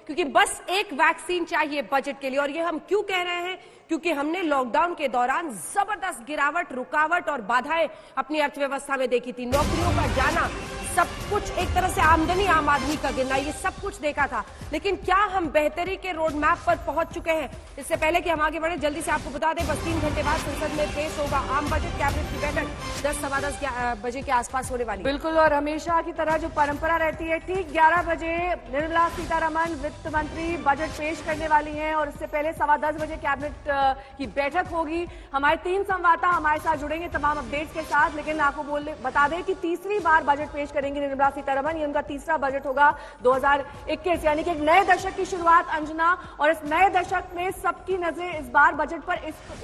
क्योंकि बस एक वैक्सीन चाहिए बजट के लिए। और ये हम क्यों कह रहे हैं? क्योंकि हमने लॉकडाउन के दौरान जबरदस्त गिरावट, रुकावट और बाधाएं अपनी अर्थव्यवस्था में देखी थी। नौकरियों का जाना, सब कुछ, एक तरह से आमदनी, आम आदमी का गिरना, ये सब कुछ देखा था। लेकिन क्या हम बेहतरी के रोड मैप पर पहुंच चुके हैं? इससे पहले कि हम आगे बढ़े, जल्दी से आपको बता दें, बस 3 घंटे बाद संसद में पेश होगा आम बजट। कैबिनेट की बैठक 10 सवा 10 बजे के आसपास होने वाली है। बिल्कुल, और हमेशा की तरह जो परंपरा रहती है, ठीक 11 बजे निर्मला सीतारमण वित्त मंत्री बजट पेश करने वाली हैं और इससे पहले सवा 10 बजे कैबिनेट की बैठक होगी। हमारे 3 संवाददाता हमारे साथ जुड़ेंगे तमाम अपडेट्स के साथ। लेकिन आपको बता दें कि तीसरी बार बजट पेश करेंगे निर्मला सीतारमण। ये उनका तीसरा बजट होगा 2021, यानी कि एक नए दशक की शुरुआत अंजना। और इस नए दशक में सबकी नजरें इस बार बजट पर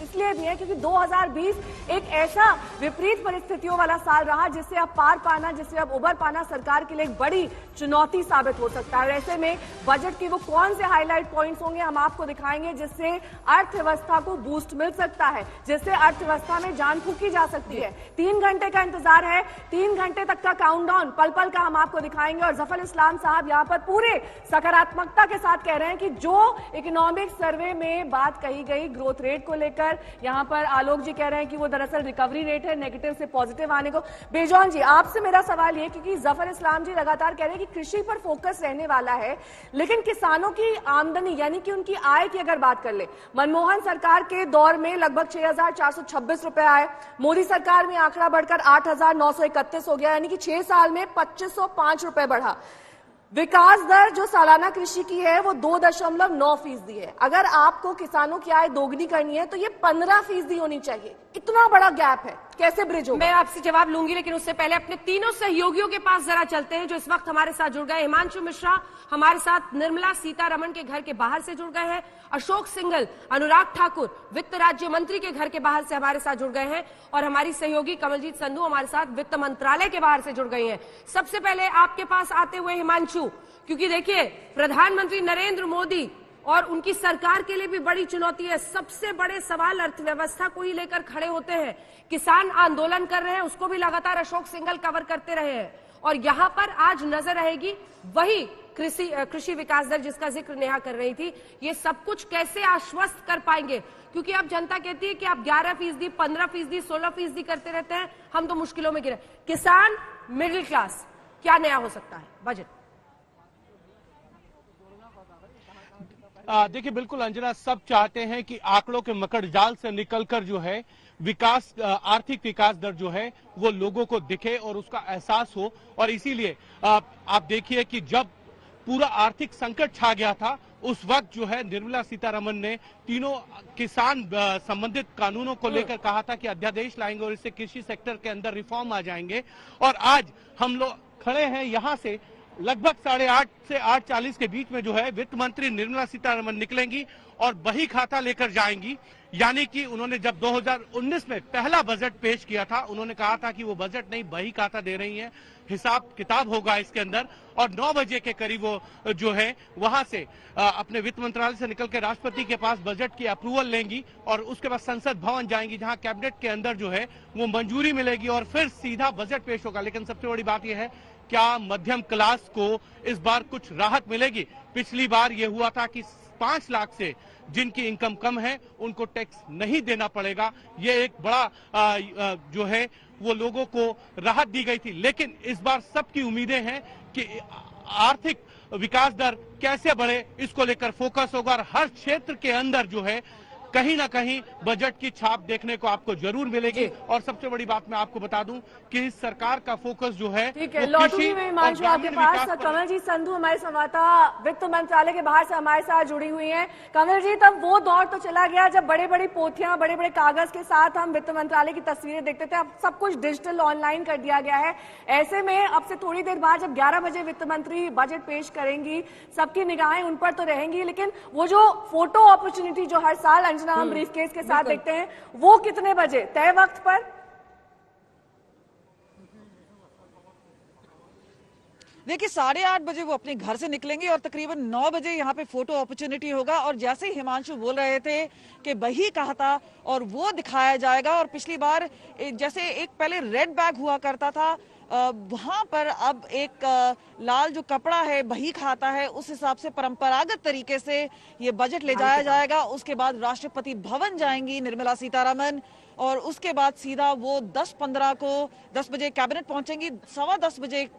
इसलिए भी है क्योंकि 2020 एक ऐसा विपरीत परिस्थितियों वाला साल रहा जिससे अब पार पाना, जिससे अब उबर पाना सरकार के लिए एक बड़ी चुनौती साबित हो सकता है। ऐसे में बजट के वो कौन से हाईलाइट पॉइंट्स होंगे हम आपको दिखाएंगे जिससे अर्थव्यवस्था को बूस्ट मिल सकता है, जिससे अर्थव्यवस्था में जान फूंकी जा सकती है। 3 घंटे का इंतजार है, 3 घंटे तक का काउंटडाउन पल पल का हम आपको दिखाएंगे। और जफर इस्लाम साहब यहां पर पूरे सकारात्मकता के साथ कह रहे हैं कि जो इकोनॉमिक सर्वे में बात कही गई ग्रोथ रेट को लेकर, यहां पर आलोक जी कह रहे हैं कि वो दरअसल रिकवरी रेट है, नेगेटिव से पॉजिटिव आने को। बेजौन जी, आपसे मेरा सवाल ये, क्योंकि जफर इस्लाम जी लगातार कह रहे हैं कि कृषि पर फोकस रहने वाला है, लेकिन किसानों की आमदनी यानी कि उनकी आय की अगर बात कर ले, मनमोहन सरकार के दौर में लगभग 6,426 रुपए आए, मोदी सरकार में आंकड़ा बढ़कर 8,931 हो गया, यानी कि 6 साल में 2,505 रुपए बढ़ा। विकास दर जो सालाना कृषि की है वो 2.9% है। अगर आपको किसानों की आय दोगुनी करनी है तो ये 15% होनी चाहिए। इतना बड़ा गैप है, कैसे ब्रिज होगा? मैं आपसे जवाब लूंगी, लेकिन उससे पहले अपने तीनों सहयोगियों के पास जरा चलते हैं जो इस वक्त हमारे साथ जुड़ गए। हिमांशु मिश्रा हमारे साथ निर्मला सीतारमण के घर के बाहर से जुड़ गए हैं। अशोक सिंघल, अनुराग ठाकुर वित्त राज्य मंत्री के घर के बाहर से हमारे साथ जुड़ गए हैं। और हमारी सहयोगी कमलजीत संधू हमारे साथ वित्त मंत्रालय के बाहर से जुड़ गई हैं। सबसे पहले आपके पास आते हुए हिमांशु, क्योंकि देखिए प्रधानमंत्री नरेंद्र मोदी और उनकी सरकार के लिए भी बड़ी चुनौती है। सबसे बड़े सवाल अर्थव्यवस्था को ही लेकर खड़े होते हैं। किसान आंदोलन कर रहे हैं, उसको भी लगातार अशोक सिंघल कवर करते रहे हैं। और यहां पर आज नजर रहेगी वही कृषि विकास दर जिसका जिक्र नेहा कर रही थी। ये सब कुछ कैसे आश्वस्त कर पाएंगे? क्योंकि अब जनता कहती है कि आप 11%, 15%, 16% करते रहते हैं, हम तो मुश्किलों में गिरे। किसान, मिडिल क्लास, क्या नया हो सकता है बजट? देखिए, बिल्कुल अंजना, सब चाहते हैं कि आंकड़ों के मकड़जाल से निकलकर जो है विकास, आर्थिक विकास दर जो है वो लोगों को दिखे और उसका एहसास हो। और इसीलिए आप देखिए कि जब पूरा आर्थिक संकट छा गया था उस वक्त जो है निर्मला सीतारमण ने तीनों किसान संबंधित कानूनों को लेकर कहा था कि अध्यादेश लाएंगे और इससे कृषि सेक्टर के अंदर रिफॉर्म आ जाएंगे। और आज हम लोग खड़े हैं यहां से लगभग 8:30 से 8:40 के बीच में जो है वित्त मंत्री निर्मला सीतारमण निकलेंगी और बही खाता लेकर जाएंगी। यानी कि उन्होंने जब 2019 में पहला बजट पेश किया था, उन्होंने कहा था कि वो बजट नहीं बही खाता दे रही हैं, हिसाब किताब होगा इसके अंदर। और 9 बजे के करीब वो जो है वहां से अपने वित्त मंत्रालय से निकल के राष्ट्रपति के पास बजट की अप्रूवल लेंगी और उसके बाद संसद भवन जाएंगी, जहां कैबिनेट के अंदर जो है वो मंजूरी मिलेगी और फिर सीधा बजट पेश होगा। लेकिन सबसे बड़ी बात यह है, क्या मध्यम क्लास को इस बार कुछ राहत मिलेगी? पिछली बार यह हुआ था कि 5 लाख से जिनकी इनकम कम है उनको टैक्स नहीं देना पड़ेगा। ये एक बड़ा जो है वो लोगों को राहत दी गई थी। लेकिन इस बार सबकी उम्मीदें हैं कि आर्थिक विकास दर कैसे बढ़े, इसको लेकर फोकस होगा और हर क्षेत्र के अंदर जो है कहीं ना कहीं बजट की छाप देखने को आपको जरूर मिलेगी। और सबसे बड़ी बात मैं आपको बता दूं कि इस सरकार का फोकस जो है, ठीक है, लौटूंगी मैं हिमांशु आपके पास। कमल जी संधू हमारे संवाददाता वित्त मंत्रालय के बाहर से हमारे साथ जुड़ी हुई हैं। कमल जी, तब वो दौर तो चला गया जब बड़े बड़ी पोथियां, बड़े बड़े कागज के साथ हम वित्त मंत्रालय की तस्वीरें देखते थे। अब सब कुछ डिजिटल ऑनलाइन कर दिया गया है। ऐसे में अब से थोड़ी देर बाद जब 11 बजे वित्त मंत्री बजट पेश करेंगी, सबकी निगाहें उन पर तो रहेंगी, लेकिन वो जो फोटो अपॉर्चुनिटी जो हर साल हम ब्रीफकेस के साथ देखते हैं, वो कितने बजे तय वक्त पर? देखिए 8:30 बजे वो अपने घर से निकलेंगे और तकरीबन 9 बजे यहाँ पे फोटो अपॉर्चुनिटी होगा। और जैसे ही हिमांशु बोल रहे थे कि बही कहा था और वो दिखाया जाएगा। और पिछली बार जैसे एक पहले रेड बैग हुआ करता था, वहां पर अब एक लाल जो कपड़ा है बही खाता है, उस हिसाब से परंपरागत तरीके से ये बजट ले जाया जाएगा। उसके बाद राष्ट्रपति भवन जाएंगी निर्मला सीतारमन और उसके बाद सीधा वो 10 बजे कैबिनेट पहुंचेंगी। 10:15 बजे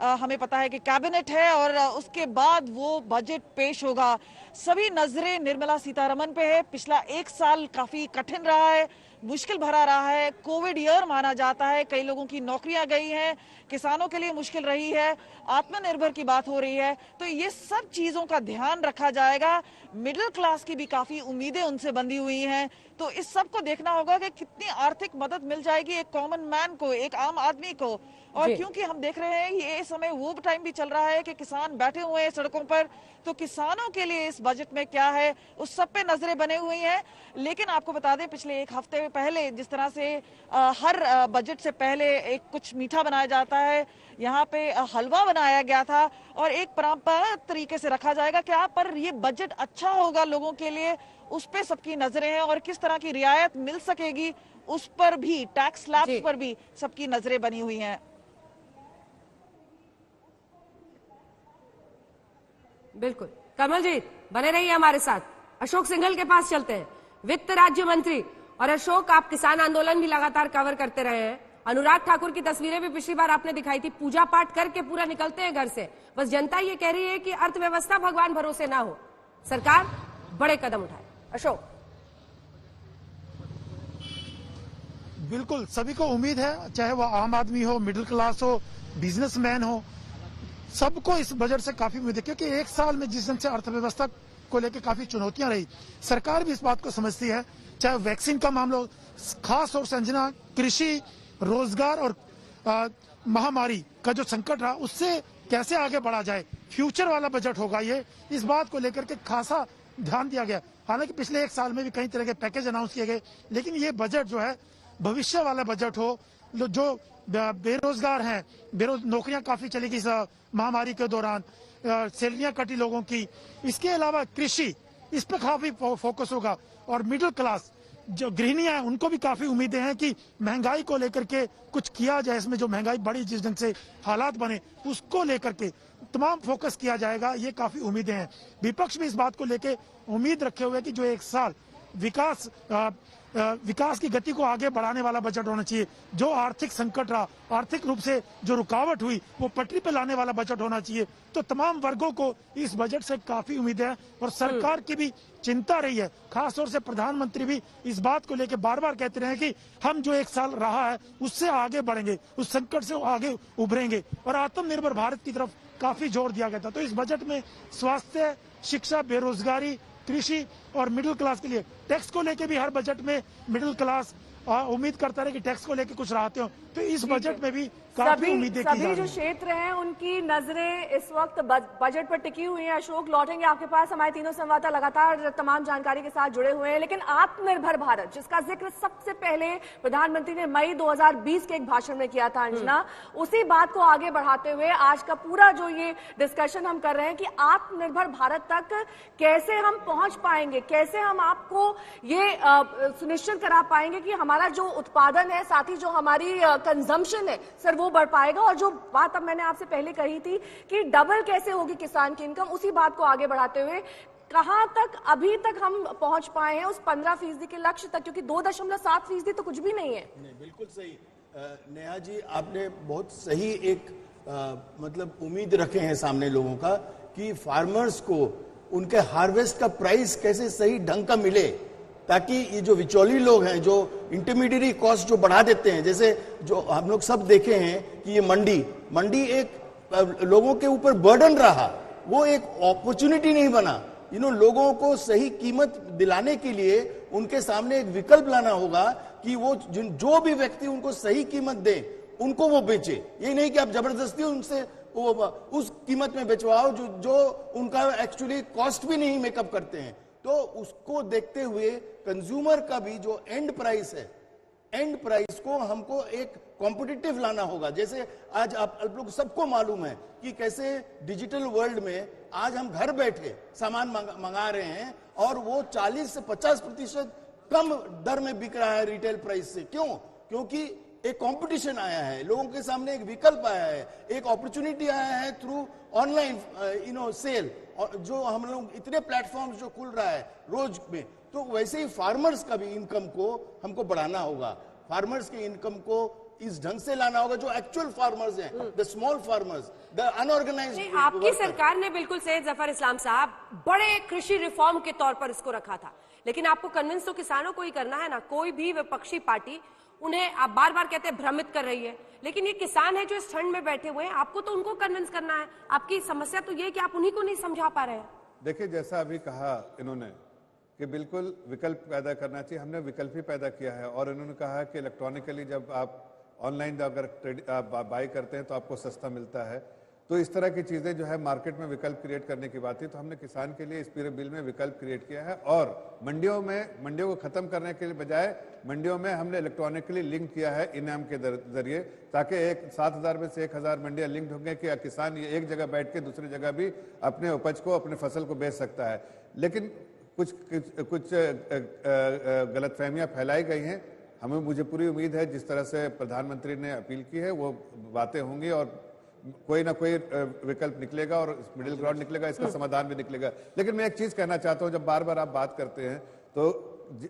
हमें पता है कि कैबिनेट है और उसके बाद वो बजट पेश होगा। सभी नजरें निर्मला सीतारमन पे है। पिछला 1 साल काफी कठिन रहा है, मुश्किल भरा रहा है, कोविड ईयर माना जाता है, कई लोगों की नौकरियां गई हैं, किसानों के लिए मुश्किल रही है, आत्मनिर्भर की बात हो रही है, तो ये सब चीजों का ध्यान रखा जाएगा। मिडिल क्लास की भी काफी उम्मीदें उनसे बंधी हुई हैं, तो इस सब को देखना होगा कि कितनी आर्थिक मदद मिल जाएगी एक कॉमन मैन को, एक आम आदमी को। और क्योंकि हम देख रहे हैं ये समय वो टाइम भी चल रहा है कि किसान बैठे हुए हैं सड़कों पर, तो किसानों के लिए इस बजट में क्या है उस सब पे नजरें बने हुई हैं। लेकिन आपको बता दें, पिछले 1 हफ्ते पहले जिस तरह से हर बजट से पहले एक कुछ मीठा बनाया जाता है, यहाँ पे हलवा बनाया गया था और एक परंपरागत तरीके से रखा जाएगा क्या, पर ये बजट अच्छा होगा लोगों के लिए, उस पे सबकी नजरें हैं और किस तरह की रियायत मिल सकेगी उस पर भी, टैक्स स्लैब्स पर भी सबकी नजरें बनी हुई हैं। बिल्कुल, कमलजीत बने रहिए हमारे साथ। अशोक सिंघल के पास चलते हैं, वित्त राज्य मंत्री। और अशोक, आप किसान आंदोलन भी लगातार कवर करते रहे हैं। अनुराग ठाकुर की तस्वीरें भी पिछली बार आपने दिखाई थी, पूजा पाठ करके पूरा निकलते हैं घर से। बस जनता ये कह रही है कि अर्थव्यवस्था भगवान भरोसे ना हो, सरकार बड़े कदम उठाए। अशोक, बिल्कुल सभी को उम्मीद है, चाहे वो आम आदमी हो, मिडिल क्लास हो, बिजनेसमैन हो, सबको इस बजट से काफी उम्मीद है। क्योंकि 1 साल में जिस ढंग से अर्थव्यवस्था को लेकर काफी चुनौतियां रही, सरकार भी इस बात को समझती है, चाहे वैक्सीन का मामला हो, खास और संजना कृषि, रोजगार और महामारी का जो संकट रहा, उससे कैसे आगे बढ़ा जाए, फ्यूचर वाला बजट होगा ये, इस बात को लेकर के खासा ध्यान दिया गया। हालांकि पिछले 1 साल में भी कई तरह के पैकेज अनाउंस किए गए, लेकिन ये बजट जो है भविष्य वाला बजट हो। जो बेरोजगार हैं, नौकरियां काफी चली गई इस महामारी के दौरान, सैलरियां कटी लोगों की, इसके अलावा कृषि, इस पर काफी फोकस होगा। और मिडिल क्लास जो गृहिणियां हैं, उनको भी काफी उम्मीदें हैं कि महंगाई को लेकर के कुछ किया जाए, इसमें जो महंगाई बढ़ी, जिस ढंग से हालात बने, उसको लेकर के तमाम फोकस किया जाएगा, ये काफी उम्मीदें हैं। विपक्ष भी इस बात को लेकर उम्मीद रखे हुए कि जो 1 साल विकास की गति को आगे बढ़ाने वाला बजट होना चाहिए। जो आर्थिक संकट रहा, आर्थिक रूप से जो रुकावट हुई, वो पटरी पे लाने वाला बजट होना चाहिए। तो तमाम वर्गों को इस बजट से काफी उम्मीद है और सरकार की भी चिंता रही है। खासतौर से प्रधानमंत्री भी इस बात को लेकर बार बार कहते रहे हैं कि हम जो 1 साल रहा है उससे आगे बढ़ेंगे, उस संकट से आगे उभरेंगे और आत्मनिर्भर भारत की तरफ काफी जोर दिया गया था। तो इस बजट में स्वास्थ्य, शिक्षा, बेरोजगारी, कृषि और मिडिल क्लास के लिए टैक्स को लेके भी हर बजट में मिडिल क्लास उम्मीद करता रहे कि टैक्स को लेके कुछ राहतें हो, तो इस बजट में भी काफी उम्मीदें की जा रही हैं। सभी जो क्षेत्र हैं उनकी नजरें इस वक्त बजट पर टिकी हुई हैं। अशोक, लौटेंगे आपके पास, हमारे तीनों संवाददाता लगातार तमाम जानकारी के साथ जुड़े हुए हैं। लेकिन आत्मनिर्भर भारत, जिसका जिक्र सबसे पहले प्रधानमंत्री ने मई 2020 के एक भाषण में किया था अंजना, उसी बात को आगे बढ़ाते हुए आज का पूरा जो ये डिस्कशन हम कर रहे हैं कि आत्मनिर्भर भारत तक कैसे हम पहुंच पाएंगे, कैसे हम आपको ये सुनिश्चित करा पाएंगे कि हमारा जो उत्पादन है, साथ ही जो हमारी कंजम्पशन है सर, वो बढ़ पाएगा। और जो बात अब मैंने आपसे पहले कही थी कि डबल कैसे होगी किसान की इनकम, उसी बात को आगे बढ़ाते हुए कहां तक अभी तक हम पहुंच पाए हैं उस 15% के लक्ष्य तक, क्योंकि 2.7% तो कुछ भी नहीं है। नहीं, बिल्कुल सही नेहा जी, आपने बहुत सही एक मतलब उम्मीद रखे हैं सामने लोगों का कि फार्मर्स को उनके हार्वेस्ट का प्राइस कैसे सही ढंग का मिले, ताकि ये जो विचौली लोग हैं, जो इंटरमीडिएट कॉस्ट जो बढ़ा देते हैं, जैसे जो हम लोग सब देखे हैं कि ये मंडी एक लोगों के ऊपर बर्डन रहा, वो एक अपॉर्चुनिटी नहीं बना। लोगों को सही कीमत दिलाने के लिए उनके सामने एक विकल्प लाना होगा कि वो जो भी व्यक्ति उनको सही कीमत दे, उनको वो बेचे। ये नहीं कि आप जबरदस्ती उनसे वो उस कीमत में बेचवाओ जो उनका एक्चुअली कॉस्ट भी नहीं मेकअप करते हैं। तो उसको देखते हुए कंज्यूमर का भी जो एंड प्राइस है, एंड प्राइस को हमको एक कॉम्पिटिटिव लाना होगा। जैसे आज आप लोग सबको मालूम है कि कैसे डिजिटल वर्ल्ड में आज हम घर बैठे सामान मंगा रहे हैं और वो 40 से 50% कम दर में बिक रहा है रिटेल प्राइस से। क्यों? क्योंकि एक कंपटीशन आया है, लोगों के सामने एक विकल्प आया है, एक अपॉर्चुनिटी आया है थ्रू ऑनलाइन सेल, जो हम लोग इतने प्लेटफॉर्म्स जो खुल रहा है रोज में, तो वैसे ही फार्मर्स का भी इनकम को हमको बढ़ाना होगा। फार्मर्स के इनकम को इस ढंग से लाना होगा जो एक्चुअल फार्मर्स हैं, the small farmers, the unorganised. आपकी सरकार ने बिल्कुल सैयद जफर इस्लाम साहब बड़े कृषि रिफॉर्म के तौर पर इसको रखा था, लेकिन आपको कन्विंस तो किसानों को ही करना है ना। कोई भी विपक्षी पार्टी उन्हें आप बार बार कहते हैं भ्रमित कर रही है, लेकिन ये किसान है जो इस ठंड में बैठे हुए हैं, आपको तो उनको कन्विंस करना है। आपकी समस्या तो ये कि आप उन्हीं को नहीं समझा पा रहे हैं। देखिए, जैसा अभी कहा इन्होंने कि बिल्कुल विकल्प पैदा करना चाहिए, हमने विकल्प ही पैदा किया है। और इन्होंने कहा कि इलेक्ट्रॉनिकली जब आप ऑनलाइन अगर बाई करते हैं तो आपको सस्ता मिलता है। तो इस तरह की चीज़ें जो है मार्केट में विकल्प क्रिएट करने की बात थी, तो हमने किसान के लिए इस पूरे बिल में विकल्प क्रिएट किया है। और मंडियों को खत्म करने के बजाय मंडियों में हमने इलेक्ट्रॉनिकली लिंक किया है इनाम के जरिए, ताकि 7,000 में से 1,000 मंडियां लिंक होंगे कि किसान ये एक जगह बैठ के दूसरी जगह भी अपने उपज को, अपने फसल को बेच सकता है। लेकिन कुछ गलतफहमियां फैलाई गई हैं। मुझे पूरी उम्मीद है जिस तरह से प्रधानमंत्री ने अपील की है वो बातें होंगी और कोई ना कोई विकल्प निकलेगा और मिडिल ग्राउंड निकलेगा, इसका समाधान भी निकलेगा। लेकिन मैं एक चीज कहना चाहता हूं, जब बार बार आप बात करते हैं तो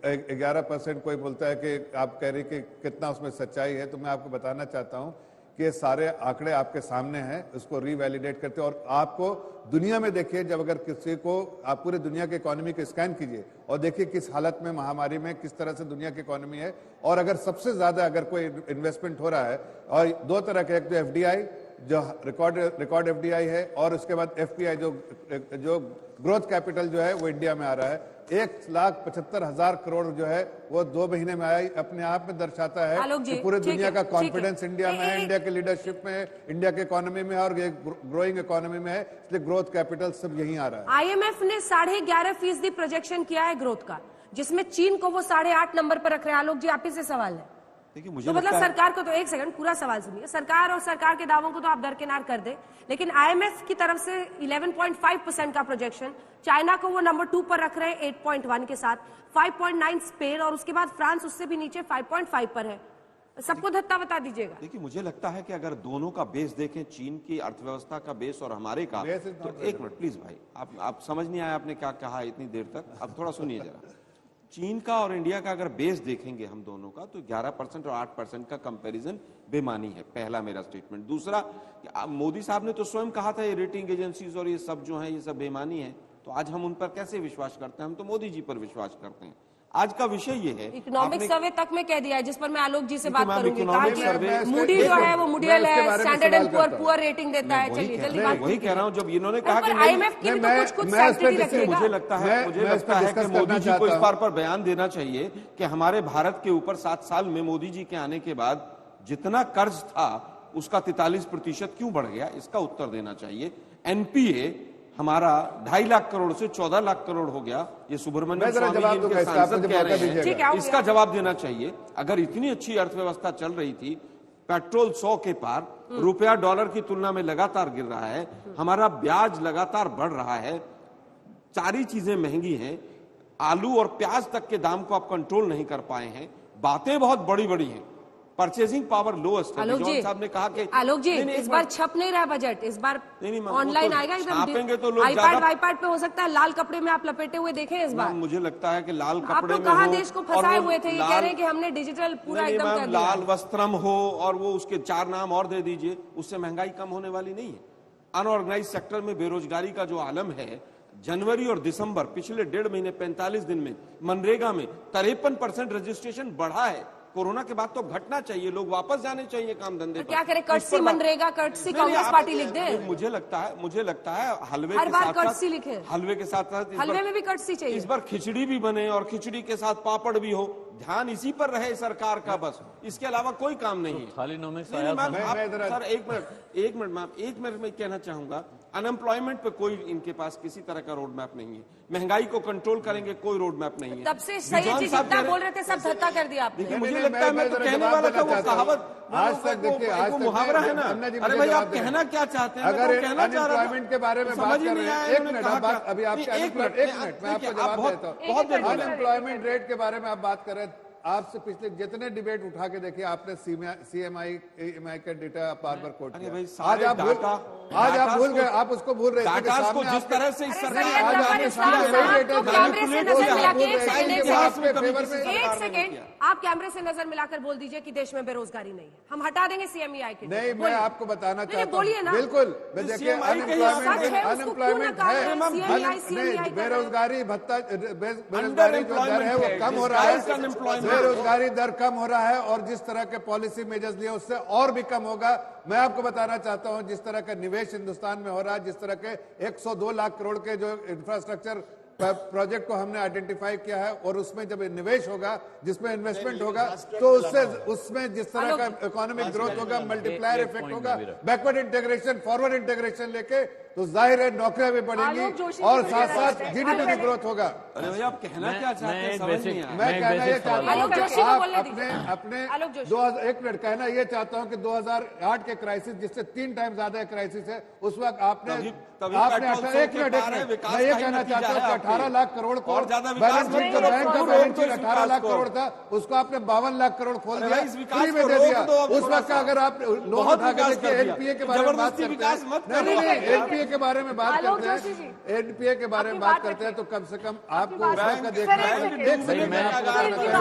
11% कोई बोलता है कि आप कह रहे कि कितना उसमें सच्चाई है, तो मैं आपको बताना चाहता हूं कि ये सारे आंकड़े आपके सामने हैं, उसको रीवैलिडेट करते हैं। और आपको दुनिया में देखिए, जब अगर किसी को आप पूरे दुनिया की इकोनॉमी को स्कैन कीजिए और देखिए किस हालत में, महामारी में किस तरह से दुनिया की इकोनॉमी है, और अगर सबसे ज्यादा अगर कोई इन्वेस्टमेंट हो रहा है, और दो तरह के, एक तो एफडीआई जो रिकॉर्ड एफडीआई है, और उसके बाद एफपीआई जो ग्रोथ कैपिटल जो है वो इंडिया में आ रहा है। 1,75,000 करोड़ जो है वो 2 महीने में आया, अपने आप में दर्शाता है कि पूरे दुनिया का कॉन्फिडेंस इंडिया में है, इंडिया के लीडरशिप में है, इंडिया के इकोनॉमी में है और ये ग्रोइंग इकोनॉमी में है, इसलिए ग्रोथ कैपिटल सब यही आ रहा है। आईएमएफ ने 11.5% प्रोजेक्शन किया है ग्रोथ का, जिसमें चीन को वो 8.5 नंबर पर रख रहे हैं। आलोक जी, आप ही से सवाल है। मुझे तो मतलब सरकार को तो, एक सेकंड पूरा सवाल सुनिए, सरकार और सरकार के दावों को तो आप दरकिनार कर दे, लेकिन आईएमएफ की तरफ से 11.5% का प्रोजेक्शन, चाइना को वो नंबर 2 पर रख रहे हैं 8.1 के साथ, 5.9 स्पेन, और उसके बाद फ्रांस उससे भी नीचे 5.5 पर है। सबको धत्ता बता दीजिएगा। देखिए, मुझे लगता है कि अगर दोनों का बेस देखें, चीन की अर्थव्यवस्था का बेस और हमारे का, तो एक मिनट प्लीज भाई, आप समझ नहीं आया आपने क्या कहा इतनी देर तक, अब थोड़ा सुनिए जरा। चीन का और इंडिया का अगर बेस देखेंगे हम दोनों का, तो 11% और 8% का कंपैरिजन बेमानी है, पहला मेरा स्टेटमेंट। दूसरा, मोदी साहब ने तो स्वयं कहा था ये रेटिंग एजेंसीज और ये सब जो है ये सब बेमानी है, तो आज हम उन पर कैसे विश्वास करते हैं? हम तो मोदी जी पर विश्वास करते हैं। आज का विषय ये है, इकोनॉमिक सर्वे तक में कह दिया है, जिस पर मैं आलोक जी से बात करूंगी। मूडी जो है वो मूडियल है, स्टैंडर्ड एंड पुअर रेटिंग देता है। चलिए जल्दी बात, वही कह रहा हूं, जब इन्होंने कहा कि आईएमएफ की भी तो कुछ सैंक्टिटी रखेगा। मुझे लगता है कि मोदी जी को इस बार पर बयान देना चाहिए कि हमारे भारत के ऊपर 7 साल में मोदी जी के आने के बाद जितना कर्ज था उसका 43% क्यों बढ़ गया, इसका उत्तर देना चाहिए। एनपीए हमारा 2.5 लाख करोड़ से 14 लाख करोड़ हो गया, ये सुब्रमण्यम स्वामी जी इनके सांसद कह रहे हैं, इसका जवाब देना चाहिए। अगर इतनी अच्छी अर्थव्यवस्था चल रही थी, पेट्रोल 100 के पार, रुपया डॉलर की तुलना में लगातार गिर रहा है, हमारा ब्याज लगातार बढ़ रहा है, सारी चीजें महंगी हैं, आलू और प्याज तक के दाम को आप कंट्रोल नहीं कर पाए हैं, बातें बहुत बड़ी बड़ी हैं, परचेजिंग पावर लोएस्ट है। जॉन साहब ने कहा कि आलोक जी इस बार छप नहीं रहा बजट, इस बार ऑनलाइन आएगा, छापेंगे तो लोग आईपैड पे हो सकता है, लाल कपड़े में आप लपेटे हुए देखें इस बार। मुझे लगता है कि लाल आप कपड़े तो में कहा देश को फंसाए हुए थे, ये कह रहे हैं कि हमने डिजिटल पूरा एकदम कर दिया। लाल वस्त्रम हो और वो उसके 4 नाम और दे दीजिए, उससे महंगाई कम होने वाली नहीं है। अनऑर्गेनाइज सेक्टर में बेरोजगारी का जो आलम है, जनवरी और दिसंबर पिछले 1.5 महीने 45 दिन में मनरेगा में 53% रजिस्ट्रेशन बढ़ा है। कोरोना के बाद तो घटना चाहिए, लोग वापस जाने चाहिए काम धंधे पर। क्या करें, courtesy MNREGA, courtesy Congress party लिख दे। मुझे लगता है हलवे हर के बार साथ कर्टसी लिखे, हलवे के साथ हलवे में भी कर्टसी चाहिए। इस बार खिचड़ी भी बने और खिचड़ी के साथ पापड़ भी हो, ध्यान इसी पर रहे सरकार का, बस इसके अलावा कोई काम नहीं है। सर एक मिनट में कहना चाहूंगा, अनएम्प्लॉयमेंट पे कोई इनके पास किसी तरह का रोड मैप नहीं है, महंगाई को कंट्रोल करेंगे कोई रोड मैप नहीं है। तब से सैयद जी जितना बोल रहे थे सब धत्ता कर दिया आपने। देखिए, मुझे लगता है मैं तो कहने वाला था, वो कहावत आज तक देखिए, आज तक मुहावरा है ना, अरे भाई आप कहना क्या चाहते हैं? अगर अनएम्प्लॉयमेंट के बारे में बात कर रहे हैं, एक मिनट अभी आपके एक मिनट मैं आपको जवाब देता हूँ। अनएम्प्लॉयमेंट रेट के बारे में आप बात कर रहे हैं, आपसे पिछले जितने डिबेट उठा के देखिए, आपने सीएमआई का डेटा बार बार कोट किया। आज आप भूल गए, आप उसको भूल रहे थे। जिस तरह से इस सरकार एक सेकेंड, आप कैमरे से नजर मिलाकर बोल दीजिए कि देश में बेरोजगारी नहीं है, हम हटा देंगे सीएमईआई के। नहीं, मैं आपको बताना चाहता हूँ, बोलिए ना। बिल्कुल, देखिए अनएम्प्लॉयमेंट है, बेरोजगारी भत्ता, बेरोजगारी जो दर है वो कम हो रहा है, बेरोजगारी दर कम हो रहा है, और जिस तरह के पॉलिसी मेजर्स लिए उससे और भी कम होगा। मैं आपको बताना चाहता हूं, जिस तरह का निवेश हिंदुस्तान में हो रहा है, जिस तरह के 102 लाख करोड़ के जो इंफ्रास्ट्रक्चर प्रोजेक्ट को हमने आइडेंटिफाई किया है, और उसमें जब निवेश होगा, जिसमें इन्वेस्टमेंट होगा, तो उसमें जिस तरह का इकोनॉमिक ग्रोथ होगा, मल्टीप्लायर इफेक्ट होगा, बैकवर्ड इंटीग्रेशन, फॉरवर्ड इंटीग्रेशन लेके, तो जाहिर है नौकरियां भी बढ़ेंगी और साथ साथ जीडीपी भी ग्रोथ होगा। अरे भैया, आप कहना क्या चाहते हैं समझ नहीं आया। मैं कहना ये चाहता हूँ कि आप अपने 1 मिनट कहना ये चाहता हूँ कि 2008 के क्राइसिस, जिससे 3 टाइम ज्यादा क्राइसिस है, उस वक्त आपने 1 मिनट मैं ये कहना चाहता हूँ कि 18 लाख करोड़ को बैलेंस शीट, जो बैंक का बैलेंस शीट 18 लाख करोड़ था, उसको आपने 52 लाख करोड़ खोल दिया, फ्री में दे दिया। उस वक्त का अगर आप लोन उठा के देखिए, एनपीए के बारे में बात करते हैं, नहीं, एनपीए के बारे में बात करते हैं, एनपीए के बारे में बात करते हैं, तो कम से कम आपको उस वक्त का देखना है।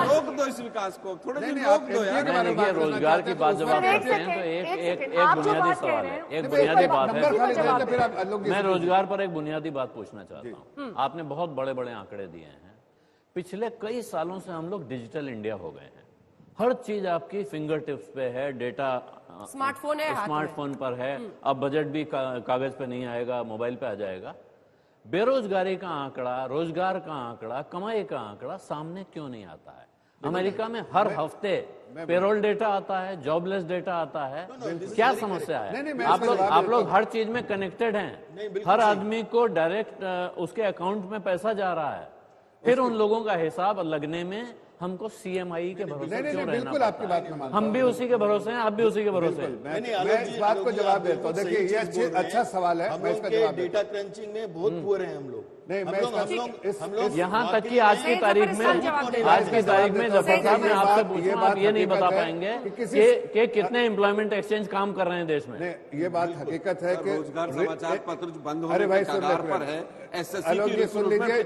रोक दो इस विकास को, थोड़े दिन नहीं, रोक दो आप यार। के बारे में रोजगार की बात जब आप करते हैं तो एक बुनियादी सवाल है, एक बुनियादी बात है। मैं रोजगार पर एक बुनियादी बात पूछना चाहता हूँ। आपने बहुत बड़े बड़े आंकड़े दिए हैं। पिछले कई सालों से हम लोग डिजिटल इंडिया हो गए हैं, हर चीज आपकी फिंगर टिप्स पे है, डेटा स्मार्टफोन है, स्मार्टफोन पर है। अब बजट भी कागज पे नहीं आएगा, मोबाइल पे आ जाएगा। बेरोजगारी का आंकड़ा, रोजगार का आंकड़ा, कमाई का आंकड़ा सामने क्यों नहीं आता है? अमेरिका में हर हफ्ते पेरोल डेटा आता है, जॉबलेस डेटा आता है। क्या समस्या है? आप लोग हर चीज में कनेक्टेड हैं, हर आदमी को डायरेक्ट उसके अकाउंट में पैसा जा रहा है, फिर उन लोगों का हिसाब लगने में हमको सीएमआई के भरोसे क्यों रहना पड़ता है? हम भी उसी के भरोसे हैं, आप भी उसी के भरोसे हैं। मैं इस बात को जवाब देता हूँ। देखिए, ये अच्छा सवाल है, मैं इसका जवाब डेटा क्रंचिंग में बहुत पुअर हैं हम लोग। नहीं, मैं यहाँ तक कि आज की तारीख में जफर साहब मैं आपसे पूछूं, आप ये नहीं बता पाएंगे कि कितने एम्प्लॉयमेंट एक्सचेंज काम कर रहे हैं देश में? ये बात हकीकत है कि रोजगार समाचार पत्र बंद होने के कगार पर है। एसएससी की सुन लीजिए,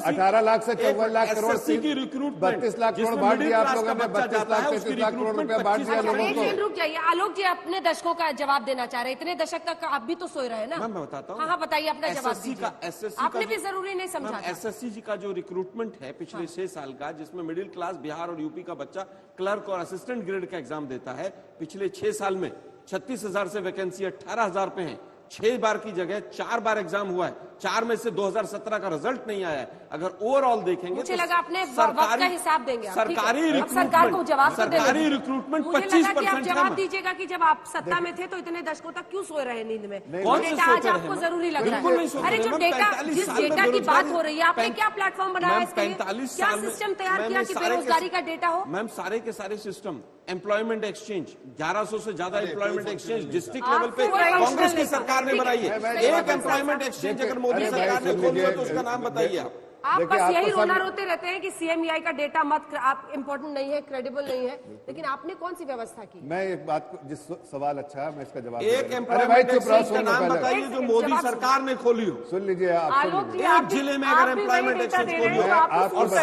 18 लाख से 54 लाख करोड़, 32 लाख करोड़ बांट दिया आप लोगों ने, 32 लाख 33 लाख करोड़ रुपया बांट दिया लोगों को। रुक जाइए, आलोक जी अपने दशकों का जवाब देना चाह रहे हैं। इतने दशक तक आप भी तो सोए रहे ना। मैं बताता हूँ। हाँ, बताइए अपना जवाब दीजिए। आपने भी जरूरी नहीं समझा। एसएससी जी का जो रिक्रूटमेंट है पिछले 6 साल का, जिसमें मिडिल क्लास बिहार और यूपी का बच्चा क्लर्क और असिस्टेंट ग्रेड का एग्जाम देता है, पिछले 6 साल में 36,000 से वैकेंसी 18,000 पे है। 6 बार की जगह 4 बार एग्जाम हुआ है, 4 में से 2017 का रिजल्ट नहीं आया है। अगर ओवरऑल देखेंगे मुझे लगा अपने वक्त का हिसाब देंगे, सरकारी सरकार को जवाब सरकारी रिक्रूटमेंट 25% जवाब दीजिएगा कि जब आप सत्ता में थे तो इतने दशकों तक क्यों सोए रहे नींद में? कौन से डेटा आज आपको जरूरी लग रहा है? अरे जो डेटा, जिस डेटा की बात हो रही है, आपने क्या प्लेटफॉर्म बनाया इसके लिए? क्या सिस्टम तैयार किया कि बेरोजगारी का डेटा हो? मैम, सारे के सारे सिस्टम, एम्प्लॉयमेंट एक्सचेंज, 1100 से ज्यादा एम्प्लॉयमेंट एक्सचेंज डिस्ट्रिक्ट लेवल पे कांग्रेस की सरकार ने बनाई है। एक एम्प्लॉयमेंट एक्सचेंज अगर मोदी सरकार ने खोली हो तो उसका नाम बताइए आप। आप बस यही रोना रोते रहते हैं कि सीएमईआई का डेटा मत, आप इम्पोर्टेंट नहीं है, क्रेडिबल नहीं है, लेकिन आपने कौन सी व्यवस्था की? मैं एक बात को, जिस सवाल अच्छा है मैं इसका जवाब एक एम्प्लॉयमेंट एक्सचेंज का नाम बताइए जो मोदी सरकार ने खोली हो। सुन लीजिए आप, एक जिले में अगर एम्प्लॉयमेंट एक्सचेंज खोली हो और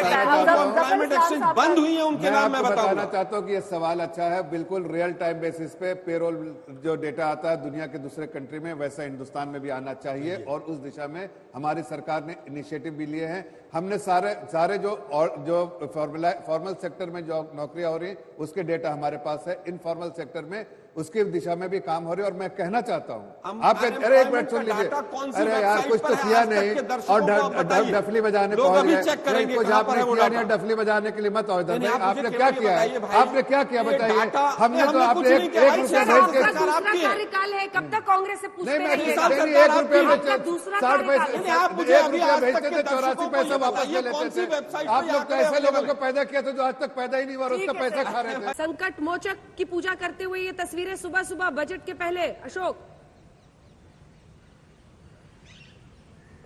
एम्प्लॉयमेंट एक्सचेंज बंद हुई है उनके नाम मैं बताना चाहता हूँ कि ये सवाल अच्छा है। बिल्कुल रियल टाइम बेसिस पे पेरोल जो डेटा आता है दुनिया के दूसरे कंट्री में, वैसा हिंदुस्तान में भी आना चाहिए, और उस दिशा में हमारी सरकार ने इनिशिएटिव भी लिए हैं। हमने सारे जो फॉर्मल सेक्टर में जो नौकरियां हो रही उसके डेटा हमारे पास है, इनफॉर्मल सेक्टर में उसकी दिशा में भी काम हो रही है। और मैं कहना चाहता हूँ आप, अरे एक मिनट सुन लीजिए, अरे यार कुछ तो किया नहीं और डफली बजाने पहुंच गए, कुछ आपने किया नहीं, डफली बजाने के लिए मत आओ इधर। आपने क्या किया है? आपने क्या किया बताइए? हमने तो आपने 1 रुपया भेज के, कार्यकाल है, कब तक कांग्रेस से पूछते नहीं, रहिए? 1 रुपया में 60 पैसे, 1 रुपया भेजते थे, 84 पैसा वापस ले लेते थे। आप लोग तो ऐसे लोगों को पैदा किया था जो आज तक पैदा ही नहीं हुआ, उसका पैसा खा रहे थे। संकट मोचक की पूजा करते हुए ये तस्वीरें सुबह सुबह बजट के पहले। अशोक,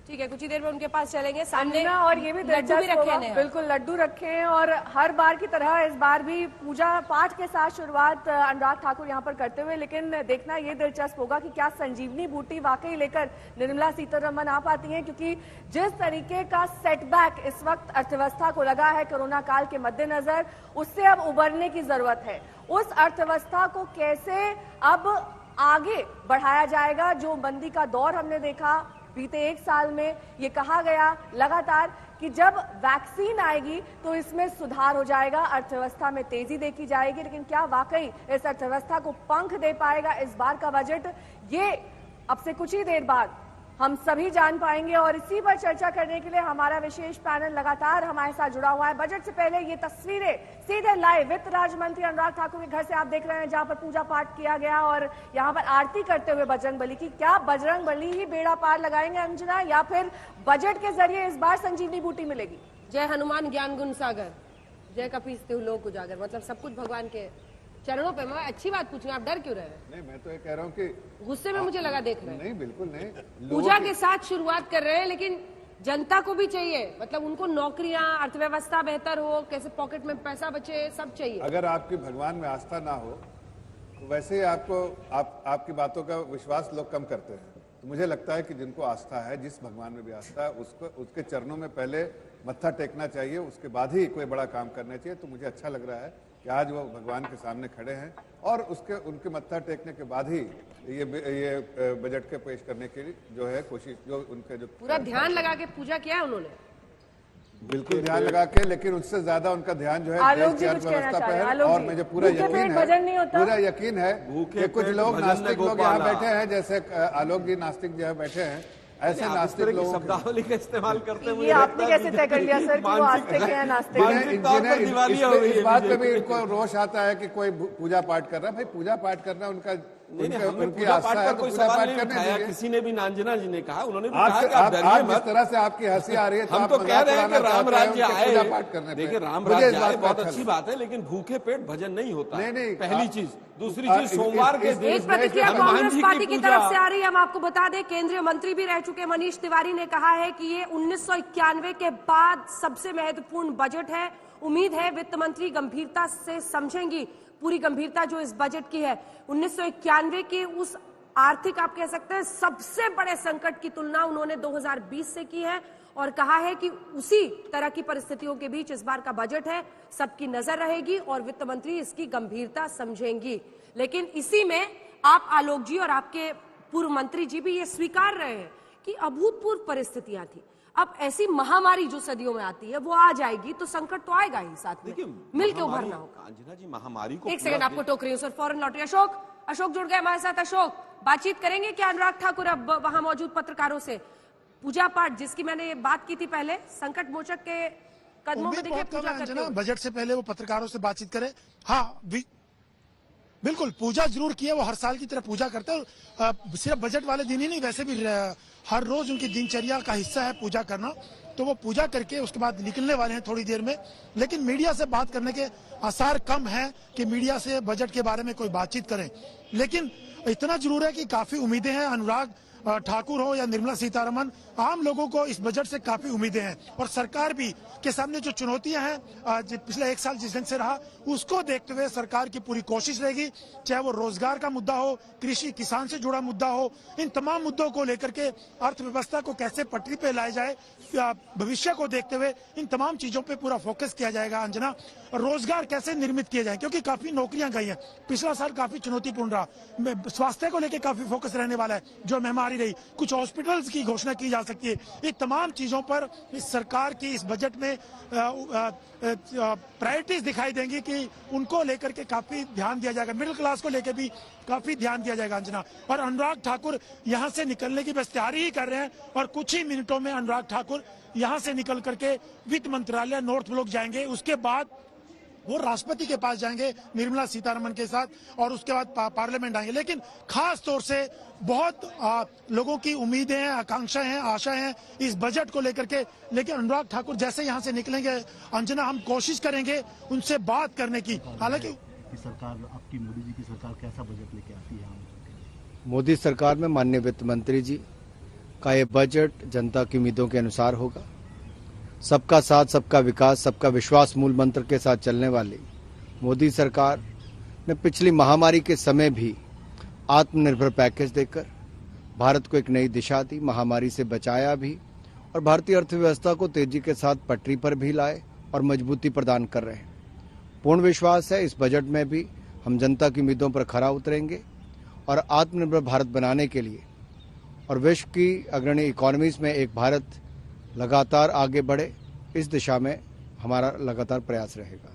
ठीक है, कुछ ही देर में उनके पास चलेंगे। सामने अंजना, और ये भी लड्डू भी दिलचस्प रखे होगा, हैं। बिल्कुल लड्डू रखे हैं और हर बार की तरह इस बार भी पूजा पाठ के साथ शुरुआत अनुराग ठाकुर यहाँ पर करते हुए, लेकिन देखना ये दिलचस्प होगा कि क्या संजीवनी बूटी वाकई लेकर निर्मला सीतारमण आ पाती हैं, क्योंकि जिस तरीके का सेटबैक इस वक्त अर्थव्यवस्था को लगा है कोरोना काल के मद्देनजर, उससे अब उबरने की जरूरत है। उस अर्थव्यवस्था को कैसे अब आगे बढ़ाया जाएगा? जो मंदी का दौर हमने देखा बीते एक साल में, ये कहा गया लगातार कि जब वैक्सीन आएगी तो इसमें सुधार हो जाएगा, अर्थव्यवस्था में तेजी देखी जाएगी, लेकिन क्या वाकई इस अर्थव्यवस्था को पंख दे पाएगा इस बार का बजट? ये अब से कुछ ही देर बाद हम सभी जान पाएंगे और इसी पर चर्चा करने के लिए हमारा विशेष पैनल लगातार हमारे साथ जुड़ा हुआ है। बजट से पहले ये तस्वीरें सीधे लाइव वित्त राज्य मंत्री अनुराग ठाकुर के घर से आप देख रहे हैं, जहां पर पूजा पाठ किया गया और यहां पर आरती करते हुए बजरंग बली की। क्या बजरंग बली ही बेड़ा पार लगाएंगे अंजना, या फिर बजट के जरिए इस बार संजीवनी बूटी मिलेगी? जय हनुमान ज्ञान गुण सागर, जय कपीस तिहु लोक उजागर, मतलब सब कुछ भगवान के चरणों पे। मैं अच्छी बात पूछूं, आप डर क्यों रहे हैं? नहीं, मैं तो ये कह रहा हूँ कि गुस्से में मुझे लगा देख रहे हैं। नहीं, बिल्कुल नहीं। पूजा के साथ शुरुआत कर रहे हैं, लेकिन जनता को भी चाहिए, मतलब उनको नौकरियां, अर्थव्यवस्था बेहतर हो, कैसे पॉकेट में पैसा बचे, सब चाहिए। अगर आपकी भगवान में आस्था ना हो तो वैसे ही आपकी बातों का विश्वास लोग कम करते हैं। तो मुझे लगता है कि जिनको आस्था है, जिस भगवान में भी आस्था है, उसके चरणों में पहले मत्था टेकना चाहिए, उसके बाद ही कोई बड़ा काम करना चाहिए। तो मुझे अच्छा लग रहा है कि आज वो भगवान के सामने खड़े हैं और उनके मत्था टेकने के बाद ही ये बजट के पेश करने की जो है कोशिश, जो उनके जो पूरा ध्यान लगा के पूजा किया है उन्होंने, बिल्कुल ध्यान लगा के, लेकिन उससे ज्यादा उनका ध्यान जो है आलोक देश जी की कुछ कहना अर्थव्यवस्था चाह पे रहे हैं। है। आलोक और जी, मुझे पूरा भूखे यकीन पेट भजन नहीं होता? पूरा यकीन है कि कुछ लोग नास्तिक लोग यहाँ बैठे हैं, जैसे आलोक जी नास्तिक जो है बैठे हैं, ऐसे नास्तिक लोग शब्दावली का इस्तेमाल करते ये आपने कैसे तय कर लिया सर कि वो आस्तिक है नास्तिक है? इस बात पे भी इनको रोष आता है कि कोई पूजा पाठ कर रहा है। भाई पूजा पाठ करना उनकी आस्था है, तो पूजा पाठ करने दीजिए। किसी ने भी, नांजना जी ने कहा, उन्होंने भी कहा कि आप डरिए जिस मत। तरह से आपकी हंसी आ रही है, हम तो कह रहे हैं कि राम राज्य आए, पूजा पाठ करने। देखिए राम राज्य आए बहुत अच्छी बात है, लेकिन भूखे पेट भजन नहीं होता। नहीं, पहली चीज। दूसरी चीज, सोमवार के दिन एक प्रतिक्रिया कांग्रेस पार्टी की तरफ से आ रही है, हम आपको बता दें। केंद्रीय मंत्री भी रह चुके मनीष तिवारी ने कहा है कि ये 1991 के बाद सबसे महत्वपूर्ण बजट है। उम्मीद है वित्त मंत्री गंभीरता से समझेंगी पूरी गंभीरता जो इस बजट की है। 1991 के उस आर्थिक, आप कह सकते हैं, सबसे बड़े संकट की तुलना उन्होंने 2020 से की है और कहा है कि उसी तरह की परिस्थितियों के बीच इस बार का बजट है, सबकी नजर रहेगी और वित्त मंत्री इसकी गंभीरता समझेंगी। लेकिन इसी में आप आलोक जी और आपके पूर्व मंत्री जी भी ये स्वीकार रहे हैं कि अभूतपूर्व परिस्थितियां थी। अब ऐसी महामारी जो सदियों में आती है वो आ जाएगी तो संकट तो आएगा ही, साथ में मिलकर उभरना होगा। अंजना जी, महामारी को एक सेकंड आपको टोक रही हूँ सर, फौरन लौटिए। अशोक जुड़ गए हमारे साथ। अशोक, बातचीत करेंगे क्या अनुराग ठाकुर अब वहां मौजूद पत्रकारों से? पूजा पाठ जिसकी मैंने बात की थी पहले, संकट मोचक के कदमों में देखिए पूजा करते हुए। बजट से पहले वो पत्रकारों से बातचीत करे। हाँ बिल्कुल, पूजा जरूर की है, वो हर साल की तरह पूजा करते हैं। सिर्फ बजट वाले दिन ही नहीं, वैसे भी हर रोज उनकी दिनचर्या का हिस्सा है पूजा करना। तो वो पूजा करके उसके बाद निकलने वाले हैं थोड़ी देर में। लेकिन मीडिया से बात करने के आसार कम है कि मीडिया से बजट के बारे में कोई बातचीत करें। लेकिन इतना जरूर है कि काफी उम्मीदें हैं। अनुराग ठाकुर हो या निर्मला सीतारमण, आम लोगों को इस बजट से काफी उम्मीदें हैं और सरकार भी के सामने जो चुनौतियां हैं पिछले एक साल जिस ढंग से रहा, उसको देखते हुए सरकार की पूरी कोशिश रहेगी, चाहे वो रोजगार का मुद्दा हो, कृषि किसान से जुड़ा मुद्दा हो, इन तमाम मुद्दों को लेकर के अर्थव्यवस्था को कैसे पटरी पे लाया जाए, भविष्य को देखते हुए इन तमाम चीजों पे पूरा फोकस किया जाएगा। अंजना, रोजगार कैसे निर्मित किए जाए, क्योंकि काफी नौकरियां गई हैं, पिछला साल काफी चुनौतीपूर्ण रहा। स्वास्थ्य को लेकर काफी फोकस रहने वाला है, जो महामारी रही, कुछ हॉस्पिटल्स की घोषणा की जा सकती है। ये तमाम चीजों पर इस सरकार की इस बजट में प्रायोरिटीज दिखाई देंगी कि उनको लेकर के काफी ध्यान दिया जाएगा। मिडिल क्लास को लेकर भी काफी ध्यान दिया जाएगा अंजना। और अनुराग ठाकुर यहां से निकलने की बस तैयारी ही कर रहे हैं और कुछ ही मिनटों में अनुराग ठाकुर यहां से निकल करके वित्त मंत्रालय नॉर्थ ब्लॉक जाएंगे। उसके बाद वो राष्ट्रपति के पास जाएंगे निर्मला सीतारमण के साथ और उसके बाद पार्लियामेंट आएंगे। लेकिन खास तौर से बहुत लोगों की उम्मीदें हैं, आकांक्षाएं हैं, आशाएं हैं इस बजट को लेकर के। लेकिन अनुराग ठाकुर जैसे यहां से निकलेंगे अंजना, हम कोशिश करेंगे उनसे बात करने की। हालांकि सरकार, आपकी मोदी जी की सरकार कैसा बजट लेके आती है? मोदी सरकार में माननीय वित्त मंत्री जी का ये बजट जनता की उम्मीदों के अनुसार होगा। सबका साथ, सबका विकास, सबका विश्वास मूल मंत्र के साथ चलने वाली मोदी सरकार ने पिछली महामारी के समय भी आत्मनिर्भर पैकेज देकर भारत को एक नई दिशा दी, महामारी से बचाया भी और भारतीय अर्थव्यवस्था को तेजी के साथ पटरी पर भी लाए और मजबूती प्रदान कर रहे हैं। पूर्ण विश्वास है इस बजट में भी हम जनता की उम्मीदों पर खरा उतरेंगे और आत्मनिर्भर भारत बनाने के लिए और विश्व की अग्रणी इकोनॉमीज में एक भारत लगातार आगे बढ़े, इस दिशा में हमारा लगातार प्रयास रहेगा।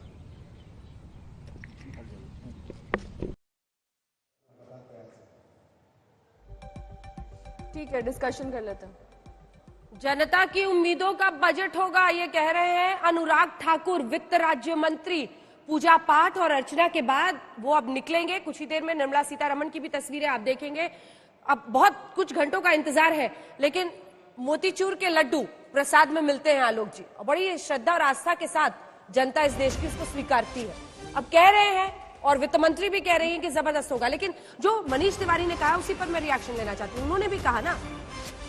ठीक है, डिस्कशन कर लेते हैं। जनता की उम्मीदों का बजट होगा, ये कह रहे हैं अनुराग ठाकुर, वित्त राज्य मंत्री। पूजा पाठ और अर्चना के बाद वो अब निकलेंगे। कुछ ही देर में निर्मला सीतारमण की भी तस्वीरें आप देखेंगे। अब बहुत कुछ घंटों का इंतजार है, लेकिन मोतीचूर के लड्डू प्रसाद में मिलते हैं आलोक जी, और बड़ी श्रद्धा और आस्था के साथ जनता इस देश की इसको स्वीकारती है। अब कह रहे हैं और वित्त मंत्री भी कह रही हैं कि जबरदस्त होगा, लेकिन जो मनीष तिवारी ने कहा उसी पर मैं रिएक्शन लेना चाहती हूँ। उन्होंने भी कहा ना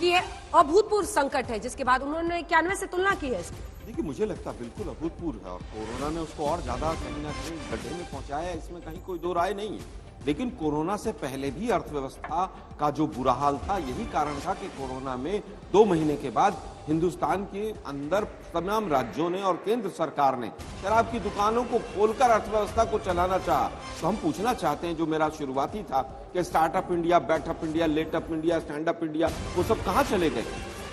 कि ये अभूतपूर्व संकट है, जिसके बाद उन्होंने 91 से तुलना की है इसकी। देखिए, मुझे लगता है बिल्कुल अभूतपूर्व है और कोरोना ने उसको और ज्यादा कहीं ना कहीं गड्ढे में पहुंचाया है, इसमें कहीं कोई दो राय नहीं है। लेकिन कोरोना से पहले भी अर्थव्यवस्था का जो बुरा हाल था, यही कारण था कि कोरोना में 2 महीने के बाद हिंदुस्तान के अंदर तमाम राज्यों ने और केंद्र सरकार ने शराब की दुकानों को खोलकर अर्थव्यवस्था को चलाना चाहा। तो हम पूछना चाहते हैं, जो मेरा शुरुआती था कि स्टार्टअप इंडिया, बैटअप इंडिया, लेटअप इंडिया, स्टैंड अप इंडिया, वो सब कहाँ चले गए?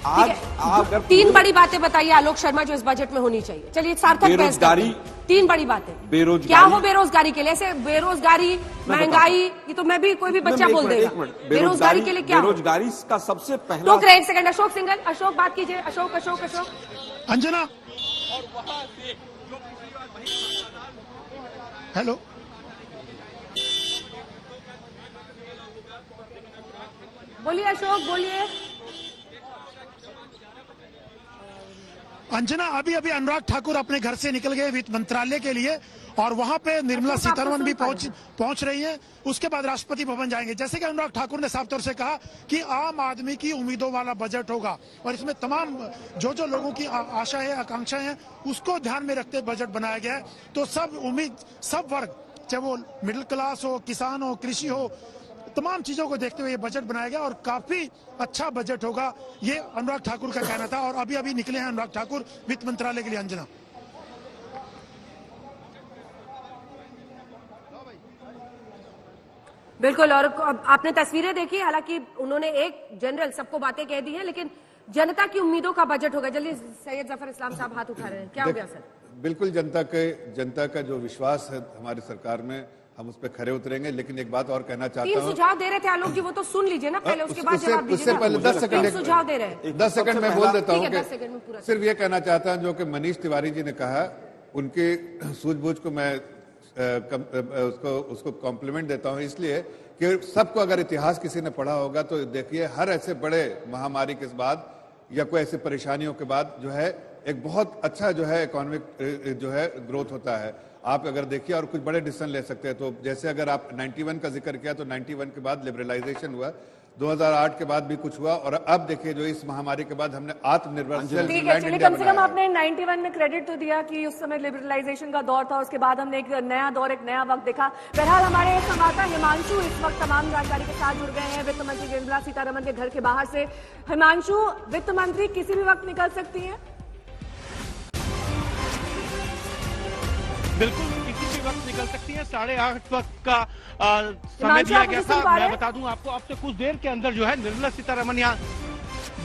आज अगर 3 बड़ी बातें बताइए आलोक शर्मा जो इस बजट में होनी चाहिए। चलिए सार्थक बेरोजगारी, 3 बड़ी बातें। बेरोजगारी क्या हो बेरोजगारी के लिए? ऐसे बेरोजगारी, महंगाई, ये तो मैं भी कोई भी बच्चा बोल देगा। बेरोजगारी के लिए क्या? बेरोजगारी का सबसे पहला। रुक रहे 1 सेकंड, अशोक सिंघल, अशोक बात कीजिए। अशोक अशोक अशोक अंजना, हेलो, बोलिए अशोक, बोलिए। अंजना, अभी अभी अनुराग ठाकुर अपने घर से निकल गए वित्त मंत्रालय के लिए और वहां पे निर्मला सीतारमण भी पहुंच रही हैं। उसके बाद राष्ट्रपति भवन जाएंगे। जैसे कि अनुराग ठाकुर ने साफ तौर से कहा कि आम आदमी की उम्मीदों वाला बजट होगा और इसमें तमाम जो लोगों की आशा है, आकांक्षाएं हैं, उसको ध्यान में रखते बजट बनाया गया है। तो सब उम्मीद, सब वर्ग, चाहे वो मिडिल क्लास हो, किसान हो, कृषि हो, तमाम चीजों को देखते हुए ये बजट बनाया गया और काफी अच्छा बजट होगा, ये अनुराग ठाकुर का कहना था। और अभी अभी निकले हैं अनुराग ठाकुर वित्त मंत्रालय के लिए। अंजना, बिल्कुल, और आपने तस्वीरें देखी। हालांकि उन्होंने एक जनरल सबको बातें कह दी हैं, लेकिन जनता की उम्मीदों का बजट होगा। जल्दी सैयद जफर इस्लाम साहब हाथ उठा रहे हैं, क्या हो गया सर? बिल्कुल, जनता का जो विश्वास है हमारी सरकार में, हम उस पर खरे उतरेंगे। लेकिन एक बात और कहना चाहता हूँ। 3 सुझाव दे रहे थे आलोक जी, वो तो सुन लीजिए ना पहले, उसके बाद जवाब दीजिए। उससे पहले 10 सेकंड सुझाव दे रहे हैं। 10 सेकंड में बोल देता हूँ कि सिर्फ ये कहना चाहता हूँ जो कि मनीष तिवारी जी ने कहा, उनके सूझबूझ को मैं उसको कॉम्प्लीमेंट देता हूँ, इसलिए कि सबको अगर इतिहास किसी ने पढ़ा होगा तो देखिए, हर ऐसे बड़े महामारी के बाद या कोई ऐसी परेशानियों के बाद जो है एक बहुत अच्छा जो है इकोनॉमिक जो है ग्रोथ होता है। आप अगर देखिए और कुछ बड़े डिसीजन ले सकते हैं, तो जैसे अगर आप 91 का जिक्र किया तो 91 के बाद लिबरलाइजेशन हुआ, 2008 के बाद भी कुछ हुआ, और अब देखिए जो इस महामारी के बाद हमने आत्मनिर्भर सेल्फ रिलायंट इंडिया कम से कम आपने 91 में क्रेडिट तो दिया कि उस समय लिबरलाइजेशन का दौर था, उसके बाद हमने एक नया दौर, एक नया वक्त देखा। बहरहाल हमारे संवाददाता हिमांशु इस वक्त तमाम जानकारी के साथ जुड़ गए हैं वित्त मंत्री निर्मला सीतारमण के घर के बाहर से। हिमांशु, वित्त मंत्री किसी भी वक्त निकल सकती है? बिल्कुल, किसी भी वक्त निकल सकती है। 8:30 वक्त का समय दिया गया था। मैं बता दूं आपको, अब से कुछ देर के अंदर जो है निर्मला सीतारमण यहाँ,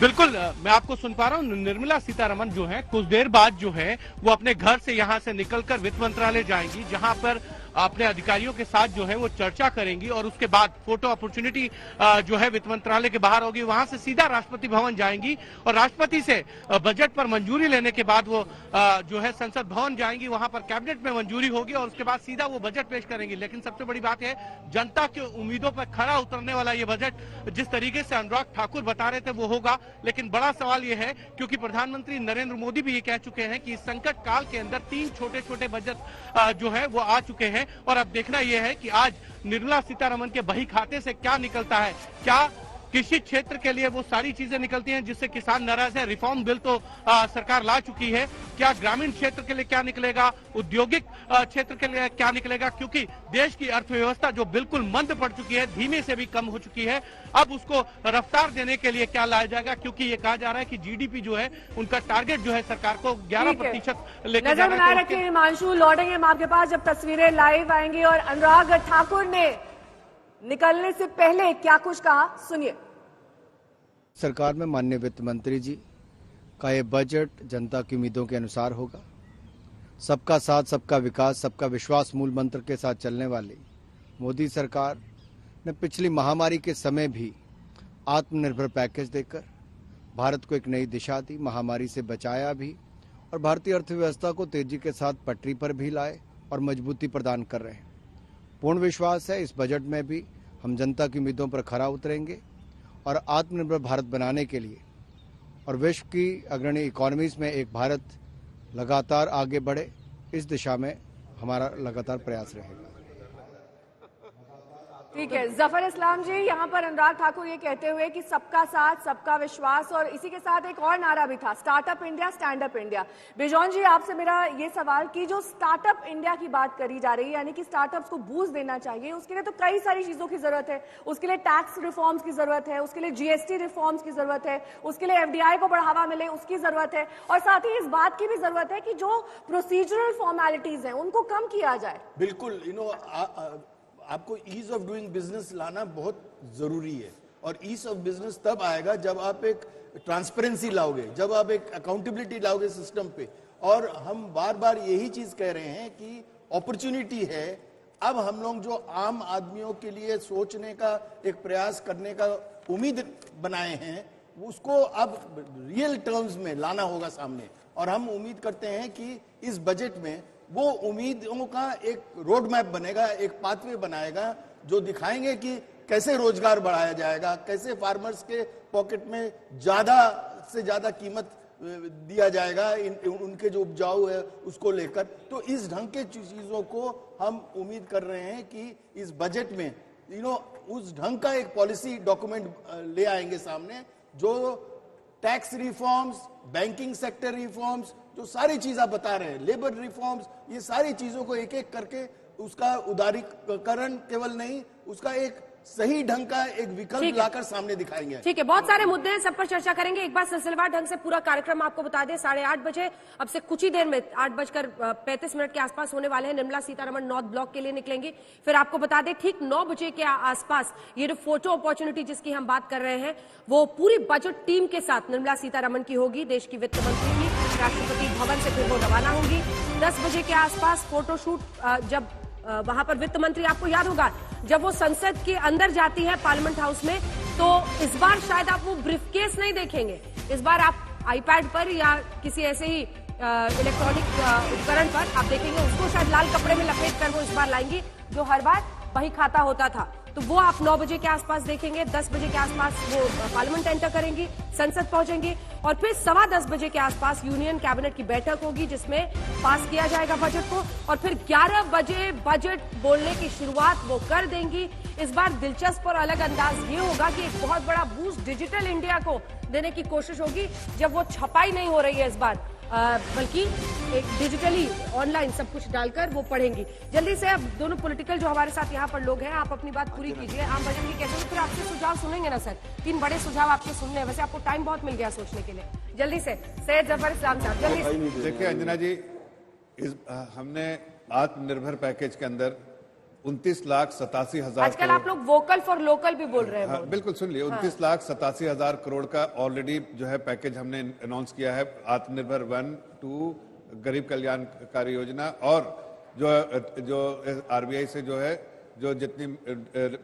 बिल्कुल मैं आपको सुन पा रहा हूँ, निर्मला सीतारमण जो है कुछ देर बाद जो है वो अपने घर से यहाँ से निकलकर वित्त मंत्रालय जाएंगी, जहाँ पर अपने अधिकारियों के साथ जो है वो चर्चा करेंगी और उसके बाद फोटो अपॉर्चुनिटी जो है वित्त मंत्रालय के बाहर होगी। वहां से सीधा राष्ट्रपति भवन जाएंगी और राष्ट्रपति से बजट पर मंजूरी लेने के बाद वो जो है संसद भवन जाएंगी, वहां पर कैबिनेट में मंजूरी होगी और उसके बाद सीधा वो बजट पेश करेंगी। लेकिन सबसे बड़ी बात है, जनता की उम्मीदों पर खरा उतरने वाला ये बजट जिस तरीके से अनुराग ठाकुर बता रहे थे वो होगा। लेकिन बड़ा सवाल ये है, क्योंकि प्रधानमंत्री नरेंद्र मोदी भी ये कह चुके हैं कि इस संकट काल के अंदर 3 छोटे छोटे बजट जो है वो आ चुके हैं और अब देखना यह है कि आज निर्मला सीतारमण के बही खाते से क्या निकलता है। क्या कृषि क्षेत्र के लिए वो सारी चीजें निकलती हैं जिससे किसान नाराज है। रिफॉर्म बिल तो सरकार ला चुकी है, क्या ग्रामीण क्षेत्र के लिए क्या निकलेगा, औद्योगिक क्षेत्र के लिए क्या निकलेगा, क्योंकि देश की अर्थव्यवस्था जो बिल्कुल मंद पड़ चुकी है, धीमे से भी कम हो चुकी है, अब उसको रफ्तार देने के लिए क्या लाया जाएगा, क्योंकि ये कहा जा रहा है कि जीडीपी जो है उनका टारगेट जो है सरकार को 11% लेकर नजर बनाए रखिए हिमांशु, लौटेंगे हम आपके पास जब तस्वीरें लाइव आएंगी। और अनुराग ठाकुर ने निकलने से पहले क्या कुछ कहा, सुनिए। सरकार में माननीय वित्त मंत्री जी का ये बजट जनता की उम्मीदों के अनुसार होगा। सबका साथ, सबका विकास, सबका विश्वास मूल मंत्र के साथ चलने वाली मोदी सरकार ने पिछली महामारी के समय भी आत्मनिर्भर पैकेज देकर भारत को एक नई दिशा दी, महामारी से बचाया भी और भारतीय अर्थव्यवस्था को तेजी के साथ पटरी पर भी लाए और मजबूती प्रदान कर रहे हैं। पूर्ण विश्वास है इस बजट में भी हम जनता की उम्मीदों पर खरा उतरेंगे और आत्मनिर्भर भारत बनाने के लिए और विश्व की अग्रणी इकोनॉमीज में एक भारत लगातार आगे बढ़े, इस दिशा में हमारा लगातार प्रयास रहेगा। ठीक है, जफर इस्लाम जी, यहाँ पर अनुराग ठाकुर ये कहते हुए कि सबका साथ, सबका विश्वास, और इसी के साथ एक और नारा भी था, startup India, stand up India. Bijon ji, आपसे मेरा ये सवाल कि जो स्टार्टअप इंडिया की बात करी जा रही है, यानी कि स्टार्टअप्स को बूस्ट देना चाहिए, उसके लिए तो कई सारी चीजों की जरूरत है। उसके लिए टैक्स रिफॉर्म्स की जरूरत है, उसके लिए जीएसटी रिफॉर्म्स की जरूरत है, उसके लिए एफडीआई को बढ़ावा मिले उसकी जरूरत है, और साथ ही इस बात की भी जरूरत है कि जो प्रोसीजरल फॉर्मेलिटीज हैं उनको कम किया जाए। बिल्कुल, आपको ईज ऑफ डूइंग बिजनेस लाना बहुत जरूरी है, और ईज ऑफ बिजनेस तब आएगा जब आप एक ट्रांसपेरेंसी लाओगे, जब आप एक अकाउंटेबिलिटी लाओगे सिस्टम पे। और हम बार बार यही चीज कह रहे हैं कि अपॉर्चुनिटी है, अब हम लोग जो आम आदमियों के लिए सोचने का एक प्रयास करने का उम्मीद बनाए हैं, उसको अब रियल टर्म्स में लाना होगा सामने। और हम उम्मीद करते हैं कि इस बजट में वो उम्मीदों का एक रोड मैप बनेगा, एक पाथवे बनाएगा, जो दिखाएंगे कि कैसे रोजगार बढ़ाया जाएगा, कैसे फार्मर्स के पॉकेट में ज्यादा से ज्यादा कीमत दिया जाएगा उनके जो उपजाऊ है उसको लेकर। तो इस ढंग के चीजों को हम उम्मीद कर रहे हैं कि इस बजट में उस ढंग का एक पॉलिसी डॉक्यूमेंट ले आएंगे सामने, जो tax reforms, banking sector reforms, जो सारी चीज आप बता रहे हैं, लेबर रिफॉर्म्स, ये सारी चीजों को एक एक करके उसका उदारीकरण केवल नहीं, उसका एक सही ढंग का एक विकल्प लाकर सामने दिखाएंगे। ठीक है, बहुत सारे मुद्दे हैं, सब पर चर्चा करेंगे। एक बार सिलसिलेवार ढंग से पूरा कार्यक्रम आपको बता दें, 8:30 बजे, अब से कुछ ही देर में 8:35 के आसपास होने वाले हैं। निर्मला सीतारमण नॉर्थ ब्लॉक के लिए निकलेंगी। फिर आपको बता दें ठीक 9 बजे के आसपास ये जो फोटो अपॉर्चुनिटी जिसकी हम बात कर रहे हैं, वो पूरी बजट टीम के साथ निर्मला सीतारमण की होगी, देश की वित्त मंत्री की। राष्ट्रपति भवन से फिर वो रवाना होंगी। 10 बजे के आसपास फोटोशूट, जब वहां पर वित्त मंत्री, आपको याद होगा जब वो संसद के अंदर जाती है पार्लियामेंट हाउस में, तो इस बार शायद आप वो ब्रीफकेस नहीं देखेंगे, इस बार आप आईपैड पर या किसी ऐसे ही इलेक्ट्रॉनिक उपकरण पर आप देखेंगे उसको, शायद लाल कपड़े में लपेट कर वो इस बार लाएंगी, जो हर बार वही खाता होता था। तो वो आप 9 बजे के आसपास देखेंगे। 10 बजे के आसपास वो पार्लियामेंट एंटर करेंगी, संसद पहुंचेंगी, और फिर 10:15 बजे के आसपास यूनियन कैबिनेट की बैठक होगी जिसमें पास किया जाएगा बजट को, और फिर 11 बजे बजट बोलने की शुरुआत वो कर देंगी। इस बार दिलचस्प और अलग अंदाज ये होगा कि एक बहुत बड़ा बूस्ट डिजिटल इंडिया को देने की कोशिश होगी, जब वो छपाई नहीं हो रही है इस बार, बल्कि एक डिजिटली ऑनलाइन सब कुछ डालकर वो पढ़ेंगी। जल्दी से अब दोनों पॉलिटिकल जो हमारे साथ यहाँ पर लोग हैं, आप अपनी बात पूरी कीजिए। आम बजट की कैसे, फिर आपसे सुझाव सुनेंगे ना सर, 3 बड़े सुझाव आपके सुनने हैं, वैसे आपको टाइम बहुत मिल गया सोचने के लिए। जल्दी से सैयद जफर इस्लाम साहब, जल्दी से। देखिए अंजना जी, हमने आत्मनिर्भर पैकेज के अंदर 29,87,000, आजकल आप लोग वोकल फॉर लोकल भी बोल रहे हैं। हाँ, बिल्कुल सुन लिए। 29,87,000 करोड़ का ऑलरेडी जो है पैकेज हमने अनाउंस किया है, आत्मनिर्भर 1, 2, गरीब कल्याणकारी योजना, और जो आरबीआई से जो है जो जितनी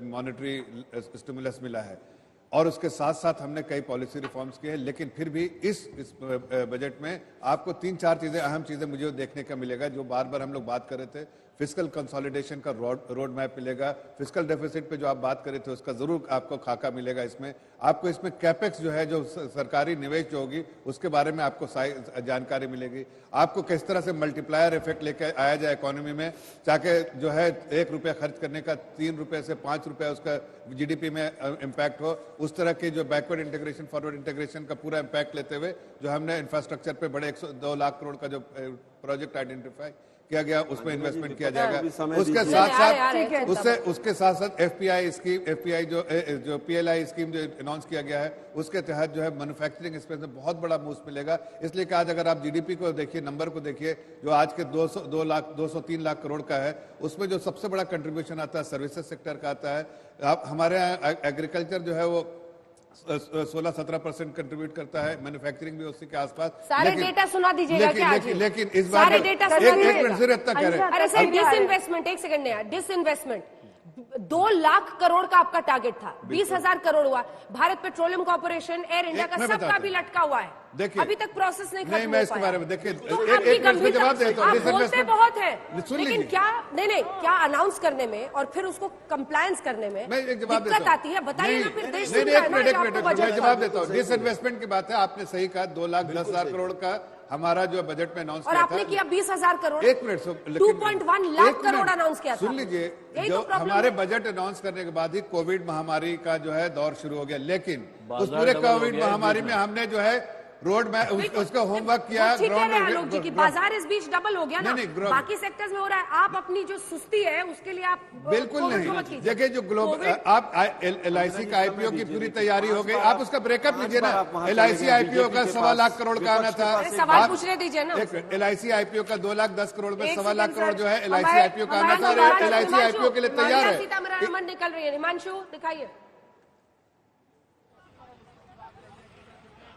मॉनेटरी स्टिमुलस मिला है, और उसके साथ साथ हमने कई पॉलिसी रिफॉर्म्स किए हैं। लेकिन फिर भी इस बजट में आपको 3-4 चीजें, अहम चीजें मुझे देखने का मिलेगा, जो बार बार हम लोग बात कर रहे थे। फिस्कल कंसोलिडेशन का रोड मैप मिलेगा। फिस्कल डेफिसिट पे जो आप बात कर रहे थे उसका जरूर आपको खाका मिलेगा। इसमें आपको इसमें कैपेक्स जो है, जो सरकारी निवेश जो होगी उसके बारे में आपको जानकारी मिलेगी। आपको किस तरह से मल्टीप्लायर इफेक्ट लेकर आया जाए इकोनॉमी में, ताकि जो है 1 रुपया खर्च करने का 3 रुपये से 5 रुपया उसका जीडीपी में इम्पैक्ट हो। उस तरह के जो बैकवर्ड इंटीग्रेशन फॉरवर्ड इंटीग्रेशन का पूरा इम्पैक्ट लेते हुए जो हमने इंफ्रास्ट्रक्चर पे बड़े 2 लाख करोड़ का जो प्रोजेक्ट आइडेंटिफाई किया गया उसमें इन्वेस्टमेंट किया जाएगा। उसके साथ साथ एफपीआई जो पीएलआई स्कीम जो अनाउंस किया गया है उसके तहत जो है मैन्युफैक्चरिंग स्पेस में बहुत बड़ा बूस्ट मिलेगा। इसलिए कि आज अगर आप जीडीपी को देखिए, नंबर को देखिए, जो आज के 203 लाख करोड़ का है, उसमें जो सबसे बड़ा कंट्रीब्यूशन आता है सर्विसेज सेक्टर का आता है। हमारे यहाँ एग्रीकल्चर जो है वो 16-17% कंट्रीब्यूट करता है, मैन्युफैक्चरिंग भी उसी के आसपास। सारे डेटा सुना दीजिएगा क्या आज? लेकिन इस बार सारे डेटा एक मिनट सिर्फ इतना कह रहे हैं। अरे सर, डिसइन्वेस्टमेंट, एक सेकंड यार, डिसइन्वेस्टमेंट 2 लाख करोड़ का आपका टारगेट था, 20,000 करोड़ हुआ। Bharat petroleum corporation, air India का सबका भी लटका हुआ है, देखिए अभी तक प्रोसेस नहीं खत्म हो पाया। मैं इसके बारे में देखिए तो एक मिनट जवाब देता हूं। आप बोलते बहुत है, लेकिन क्या क्या अनाउंस करने में और फिर उसको कंप्लायंस करने में दिक्कत आती है, बताइए ना। फिर देश मैं जवाब देता हूँ। डिसइन्वेस्टमेंट की बात है, आपने सही कहा। 2,10,000 करोड़ का हमारा जो बजट में अनाउंस और किया आपने किया 20,000 करोड़। 1 मिनट 2.1 लाख करोड़ अनाउंस किया था। सुन लीजिए, जो हमारे बजट अनाउंस करने के बाद ही कोविड महामारी का जो है दौर शुरू हो गया। लेकिन उस पूरे कोविड महामारी में हमने जो है रोड मैप उसका होमवर्क किया। आलोक जी की बाजार इस बीच डबल हो गया ना, बाकी सेक्टर्स में हो रहा है। आप अपनी जो सुस्ती है उसके लिए आप बिल्कुल नहीं। देखिए जो ग्लोबल, आप LIC का IPO की पूरी तैयारी हो गई, आप उसका ब्रेकअप लीजिए ना। LIC IPO का 1.25 लाख करोड़ का आना था। सवाल पूछने दीजिए ना। LIC IPO का 2,10,00,000 करोड़ में 1.25 लाख करोड़ जो है LIC IPO का आना था। LIC IPO के लिए तैयार है। सीतारमण निकल रही है। हिमांशु दिखाइए।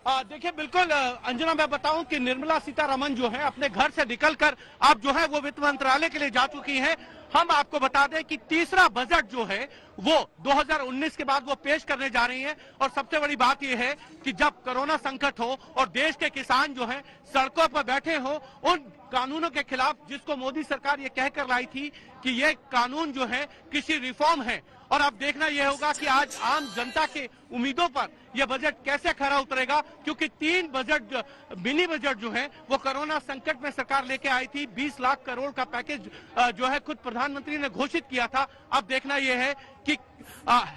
देखिए बिल्कुल अंजना, मैं बताऊं कि निर्मला सीतारमण जो है अपने घर से निकलकर अब जो है वो वित्त मंत्रालय के लिए जा चुकी हैं। हम आपको बता दें कि तीसरा बजट जो है वो 2019 के बाद वो पेश करने जा रही हैं। और सबसे बड़ी बात यह है कि जब कोरोना संकट हो और देश के किसान जो है सड़कों पर बैठे हो, उन कानूनों के खिलाफ जिसको मोदी सरकार ये कहकर लाई थी कि ये कानून जो है किसी रिफॉर्म है। और अब देखना यह होगा कि आज आम जनता के उम्मीदों पर यह बजट कैसे खरा उतरेगा, क्योंकि 3 बजट मिनी बजट जो है वो कोरोना संकट में सरकार लेके आई थी। 20 लाख करोड़ का पैकेज जो है खुद प्रधानमंत्री ने घोषित किया था। अब देखना यह है कि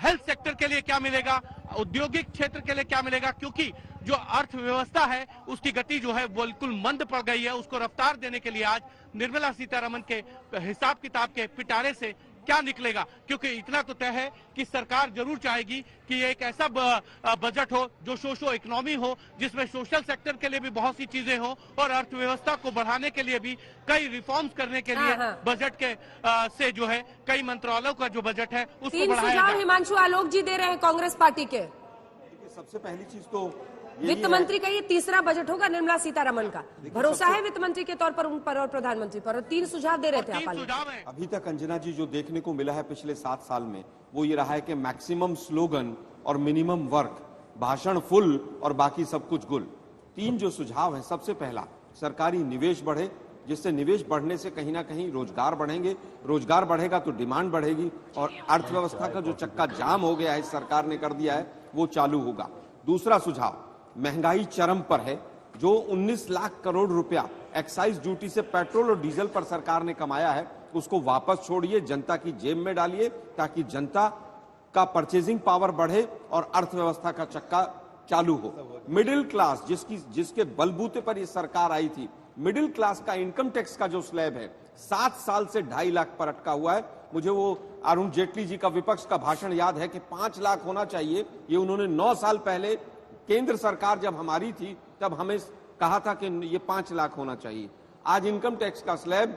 हेल्थ सेक्टर के लिए क्या मिलेगा, औद्योगिक क्षेत्र के लिए क्या मिलेगा, क्योंकि जो अर्थव्यवस्था है उसकी गति जो है बिल्कुल मंद पड़ गई है। उसको रफ्तार देने के लिए आज निर्मला सीतारमण के हिसाब किताब के पिटारे से क्या निकलेगा, क्योंकि इतना तो तय है कि सरकार जरूर चाहेगी कि एक ऐसा बजट हो जो सोशो इकोनॉमी हो, जिसमें सोशल सेक्टर के लिए भी बहुत सी चीजें हो और अर्थव्यवस्था को बढ़ाने के लिए भी कई रिफॉर्म्स करने के लिए बजट के से जो है कई मंत्रालयों का जो बजट है उसको बढ़ाया जाए। हिमांशु आलोक जी दे रहे हैं कांग्रेस पार्टी के। सबसे पहली चीज तो वित्त मंत्री का ये तीसरा बजट होगा निर्मला सीतारमण का। भरोसा है वित्त मंत्री के तौर पर उन पर और प्रधानमंत्री पर। और 3 सुझाव दे रहे थे आप। अभी तक अंजना जी जो देखने को मिला है पिछले 7 साल में वो ये रहा है कि मैक्सिमम स्लोगन और मिनिमम वर्क, भाषण फुल और बाकी सब कुछ गुल। 3 जो सुझाव है, सबसे पहला सरकारी निवेश बढ़े, जिससे निवेश बढ़ने से कहीं ना कहीं रोजगार बढ़ेंगे, रोजगार बढ़ेगा तो डिमांड बढ़ेगी और अर्थव्यवस्था का जो चक्का जाम हो गया है सरकार ने कर दिया है वो चालू होगा। दूसरा सुझाव, महंगाई चरम पर है। जो 19 लाख करोड़ रुपया एक्साइज ड्यूटी से पेट्रोल और डीजल पर सरकार ने कमाया है उसको वापस छोड़िए, जनता की जेब में डालिए, ताकि जनता का परचेजिंग पावर बढ़े और अर्थव्यवस्था का चक्का चालू हो। मिडिल क्लास जिसके बलबूते पर यह सरकार आई थी, मिडिल क्लास का इनकम टैक्स का जो स्लैब है 7 साल से 2.5 लाख पर अटका हुआ है। मुझे वो अरुण जेटली जी का विपक्ष का भाषण याद है कि 5 लाख होना चाहिए। ये उन्होंने 9 साल पहले केंद्र सरकार जब हमारी थी तब हमें कहा था कि ये 5 लाख होना चाहिए। आज इनकम टैक्स का स्लैब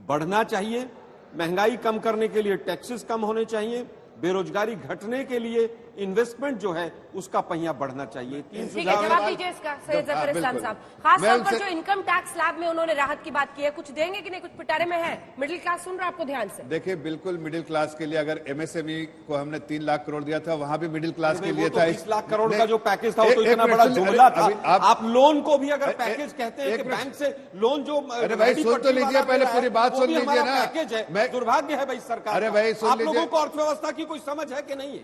बढ़ना चाहिए, महंगाई कम करने के लिए टैक्सेस कम होने चाहिए, बेरोजगारी घटने के लिए इन्वेस्टमेंट जो है उसका पहिया बढ़ना चाहिए। ठीक है, जवाब दीजिए इसका सैयद जफर इस्लाम साहब। खास तौर पर जो इनकम टैक्स स्लैब में उन्होंने राहत की बात की है, कुछ देंगे कि नहीं? कुछ पिटारे में है? मिडिल क्लास सुन रहा है आपको ध्यान से। देखिए, बिल्कुल मिडिल क्लास के लिए अगर एमएसएमई को हमने 3 लाख करोड़ दिया था, वहां भी मिडिल क्लास के लिए था। 20 लाख करोड़ का जो पैकेज था वो तो इतना बड़ा जुमला था। आप लोन को भी अगर पैकेज कहते हैं कि बैंक से लोन जो, अरे भाई सुन तो लीजिए, पहले पूरी बात सुन लीजिए ना। पैकेज है, दुर्भाग्य है भाई सरकार। अरे भाई सुन लीजिए, आप लोगों को अर्थव्यवस्था की कोई समझ है कि नहीं है?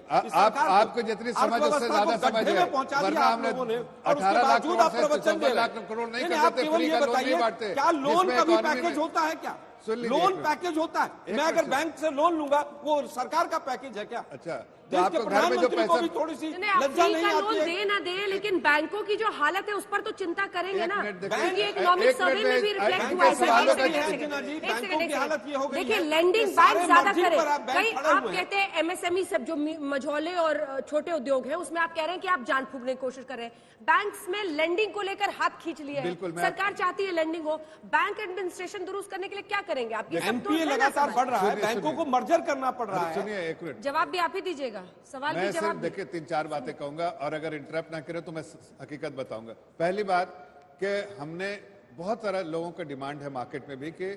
आपको जितनी समझ उससे ज्यादा समझ है, वरना हमने 18 लाख करोड़ से 14 लाख करोड़ नहीं कर देते, फ्री का लोन नहीं बांटते। क्या लोन का भी पैकेज होता है? क्या लोन पैकेज होता है? मैं अगर बैंक से लोन लूंगा वो सरकार का पैकेज है क्या? अच्छा, तो आपको घर में जो पैसा भी थोड़ी सी लज्जा नहीं आती है? दे ना दे, लेकिन बैंकों की जो हालत है उस पर तो चिंता करेंगे ना, क्योंकि इकोनॉमिक सर्वे में भी रिफ्लेक्ट हुआ है। देखिए, लेंडिंग बैंक ज्यादा करे। कई आप कहते हैं एमएसएमई सब जो मझौले और छोटे उद्योग है उसमें आप कह रहे हैं कि आप जान फूकने की कोशिश कर रहे हैं। बैंक्स में लेंडिंग को लेकर हाथ खींच लिया है, सरकार चाहती है लेंडिंग हो। बैंक एडमिनिस्ट्रेशन दुरुस्त करने के लिए क्या करेंगे आप? एनपीए लगातार बढ़ रहा है, बैंकों को मर्जर करना पड़ रहा है। सुनिए एक मिनट, जवाब भी आप ही दीजिएगा, सवाल भी जवाब। देखिए 3-4 बातें कहूंगा और अगर इंटरप्ट ना करें तो मैं हकीकत बताऊंगा। पहली बात कि हमने बहुत सारा लोगों का डिमांड है मार्केट में भी कि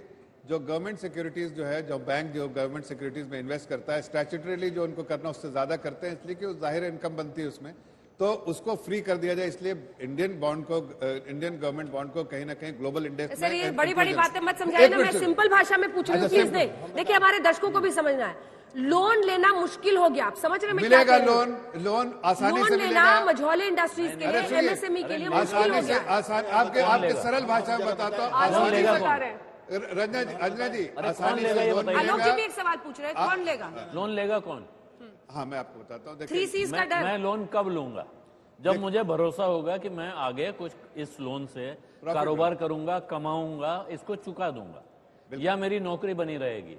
जो गवर्नमेंट सिक्योरिटीज जो है, जो बैंक जो गवर्नमेंट सिक्योरिटीज में इन्वेस्ट करता है, स्टैट्यूटरीली जो उनको करना उससे ज्यादा करते हैं, इसलिए कि जाहिर इनकम बनती है उसमें, तो उसको फ्री कर दिया जाए। इसलिए इंडियन गवर्नमेंट बॉन्ड को कहीं ना कहीं ग्लोबल इंडेक्स में। ये बड़ी बड़ी बातें मत समझाइए ना, मैं सिंपल भाषा में पूछ रही हूँ, प्लीज दे। देखिए, हमारे दर्शकों को भी समझना है, लोन लेना मुश्किल हो गया, आप समझ रहे हैं? मिलेगा लोन आसानी से लेना, मझौले इंडस्ट्रीज के लिए, एमएसएमई के लिए मुश्किल हो गया। आसान आपके सरल भाषा में बताता हूँ रंजना जी, आसानी से लोन आलोक जी भी एक सवाल पूछ रहे हैं, कौन लेगा लोन? लेगा कौन? हाँ, मैं आपको बताता हूँ। 3 C's का डर। मैं लोन कब लूंगा? जब मुझे भरोसा होगा कि मैं आगे कुछ इस लोन से कारोबार करूंगा, कमाऊंगा, इसको चुका दूंगा, या मेरी नौकरी बनी रहेगी,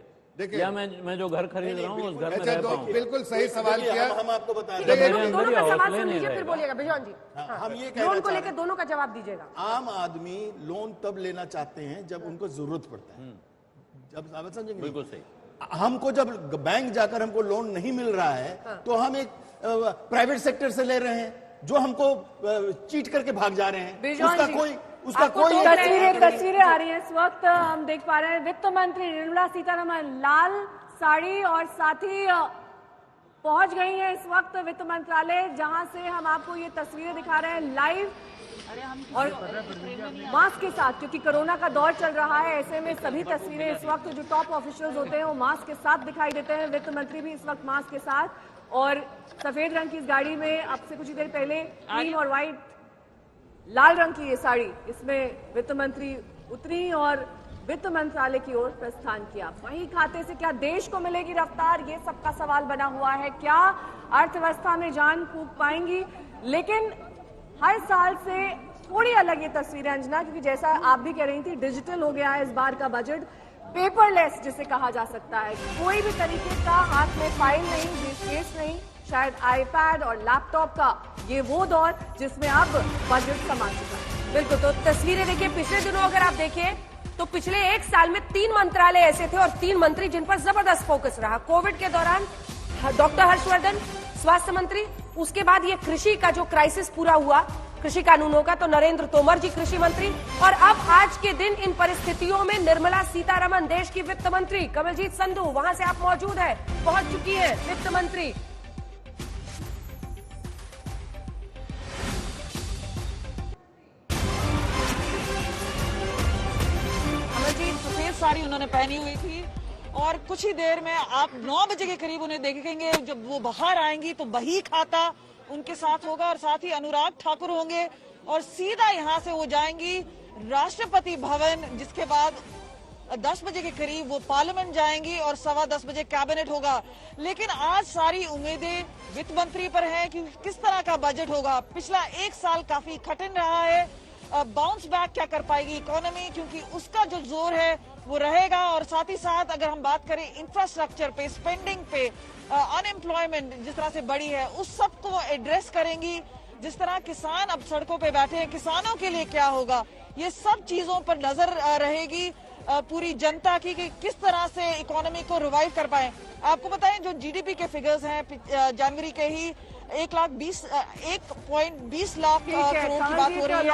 या मैं जो घर खरीद रहा हूँ उस घर में रह पाऊंगा। बिल्कुल सही सवाल किया। हम आपको बता रहे हैं, दोनों का सवाल सुन लीजिए फिर बोलिएगा बिजॉन जी। हम ये लोन को लेकर दोनों का जवाब दीजिएगा। आम आदमी लोन तब लेना चाहते हैं जब उनको जरूरत पड़ता है, जब आप समझेंगे। बिल्कुल सही। हमको जब बैंक जाकर हमको लोन नहीं मिल रहा है तो हम एक प्राइवेट सेक्टर से ले रहे हैं जो हमको चीट करके भाग जा रहे हैं। उसका कोई तस्वीरें आ रही हैं इस वक्त। हम देख पा रहे हैं वित्त मंत्री निर्मला सीतारमण लाल साड़ी और साथ ही पहुंच गई हैं इस वक्त वित्त मंत्रालय, जहां से हम आपको ये तस्वीरें दिखा रहे हैं लाइव और मास्क के साथ, क्योंकि कोरोना का दौर चल रहा है। ऐसे में सभी तस्वीरें इस वक्त जो टॉप ऑफिशियल्स होते हैं वो मास्क के साथ दिखाई देते हैं। वित्त मंत्री भी इस वक्त मास्क के साथ, और सफेद रंग की इस गाड़ी में अब से कुछ ही देर पहले क्रीम और व्हाइट लाल रंग की ये साड़ी, इसमें वित्त मंत्री उतरी और वित्त मंत्रालय की ओर प्रस्थान किया। वही खाते से क्या देश को मिलेगी रफ्तार, ये सबका सवाल बना हुआ है। क्या अर्थव्यवस्था में जान फूंक पाएंगी? लेकिन हर साल से थोड़ी अलग ये तस्वीर है अंजना, क्योंकि जैसा आप भी कह रही थी, डिजिटल हो गया है इस बार का बजट, पेपरलेस जिसे कहा जा सकता है। कोई भी तरीके का हाथ में फाइल नहीं, ब्रीफकेस नहीं, शायद आईपैड और लैपटॉप का ये वो दौर जिसमें अब बजट समा चुका है। बिल्कुल, तो तस्वीरें देखिए, पिछले दिनों अगर आप देखें तो पिछले 1 साल में 3 मंत्रालय ऐसे थे और 3 मंत्री जिन पर जबरदस्त फोकस रहा। कोविड के दौरान डॉक्टर हर्षवर्धन स्वास्थ्य मंत्री, उसके बाद ये कृषि का जो क्राइसिस पूरा हुआ कृषि कानूनों का, तो नरेंद्र तोमर जी कृषि मंत्री, और अब आज के दिन इन परिस्थितियों में निर्मला सीतारमण देश की वित्त मंत्री। कमलजीत संधू वहां से आप मौजूद है, पहुंच चुकी है वित्त मंत्री। सफेद साड़ी उन्होंने पहनी हुई थी और कुछ ही देर में आप 9 बजे के करीब उन्हें देखेंगे। जब वो बाहर आएंगी तो बही खाता उनके साथ होगा और साथ ही अनुराग ठाकुर होंगे और सीधा यहां से वो जाएंगी राष्ट्रपति भवन, जिसके बाद 10 बजे के करीब वो पार्लियामेंट जाएंगी और 10:15 बजे कैबिनेट होगा। लेकिन आज सारी उम्मीदें वित्त मंत्री पर हैं कि किस तरह का बजट होगा। पिछला 1 साल काफी कठिन रहा है, बाउंस बैक क्या कर पाएगी इकोनॉमी, क्योंकि उसका जो जोर है वो रहेगा। और साथ ही साथ अगर हम बात करें इंफ्रास्ट्रक्चर पे, स्पेंडिंग पे, अनएम्प्लॉयमेंट जिस तरह से बढ़ी है उस सब को एड्रेस करेंगी। जिस तरह किसान अब सड़कों पे बैठे हैं, किसानों के लिए क्या होगा, ये सब चीजों पर नजर रहेगी पूरी जनता की कि किस तरह से इकोनॉमी को रिवाइव कर पाए। आपको बताएं जो जीडीपी के फिगर्स हैं जनवरी के ही 1.20 लाख ठीक है, करोड़ की बात हो रही है।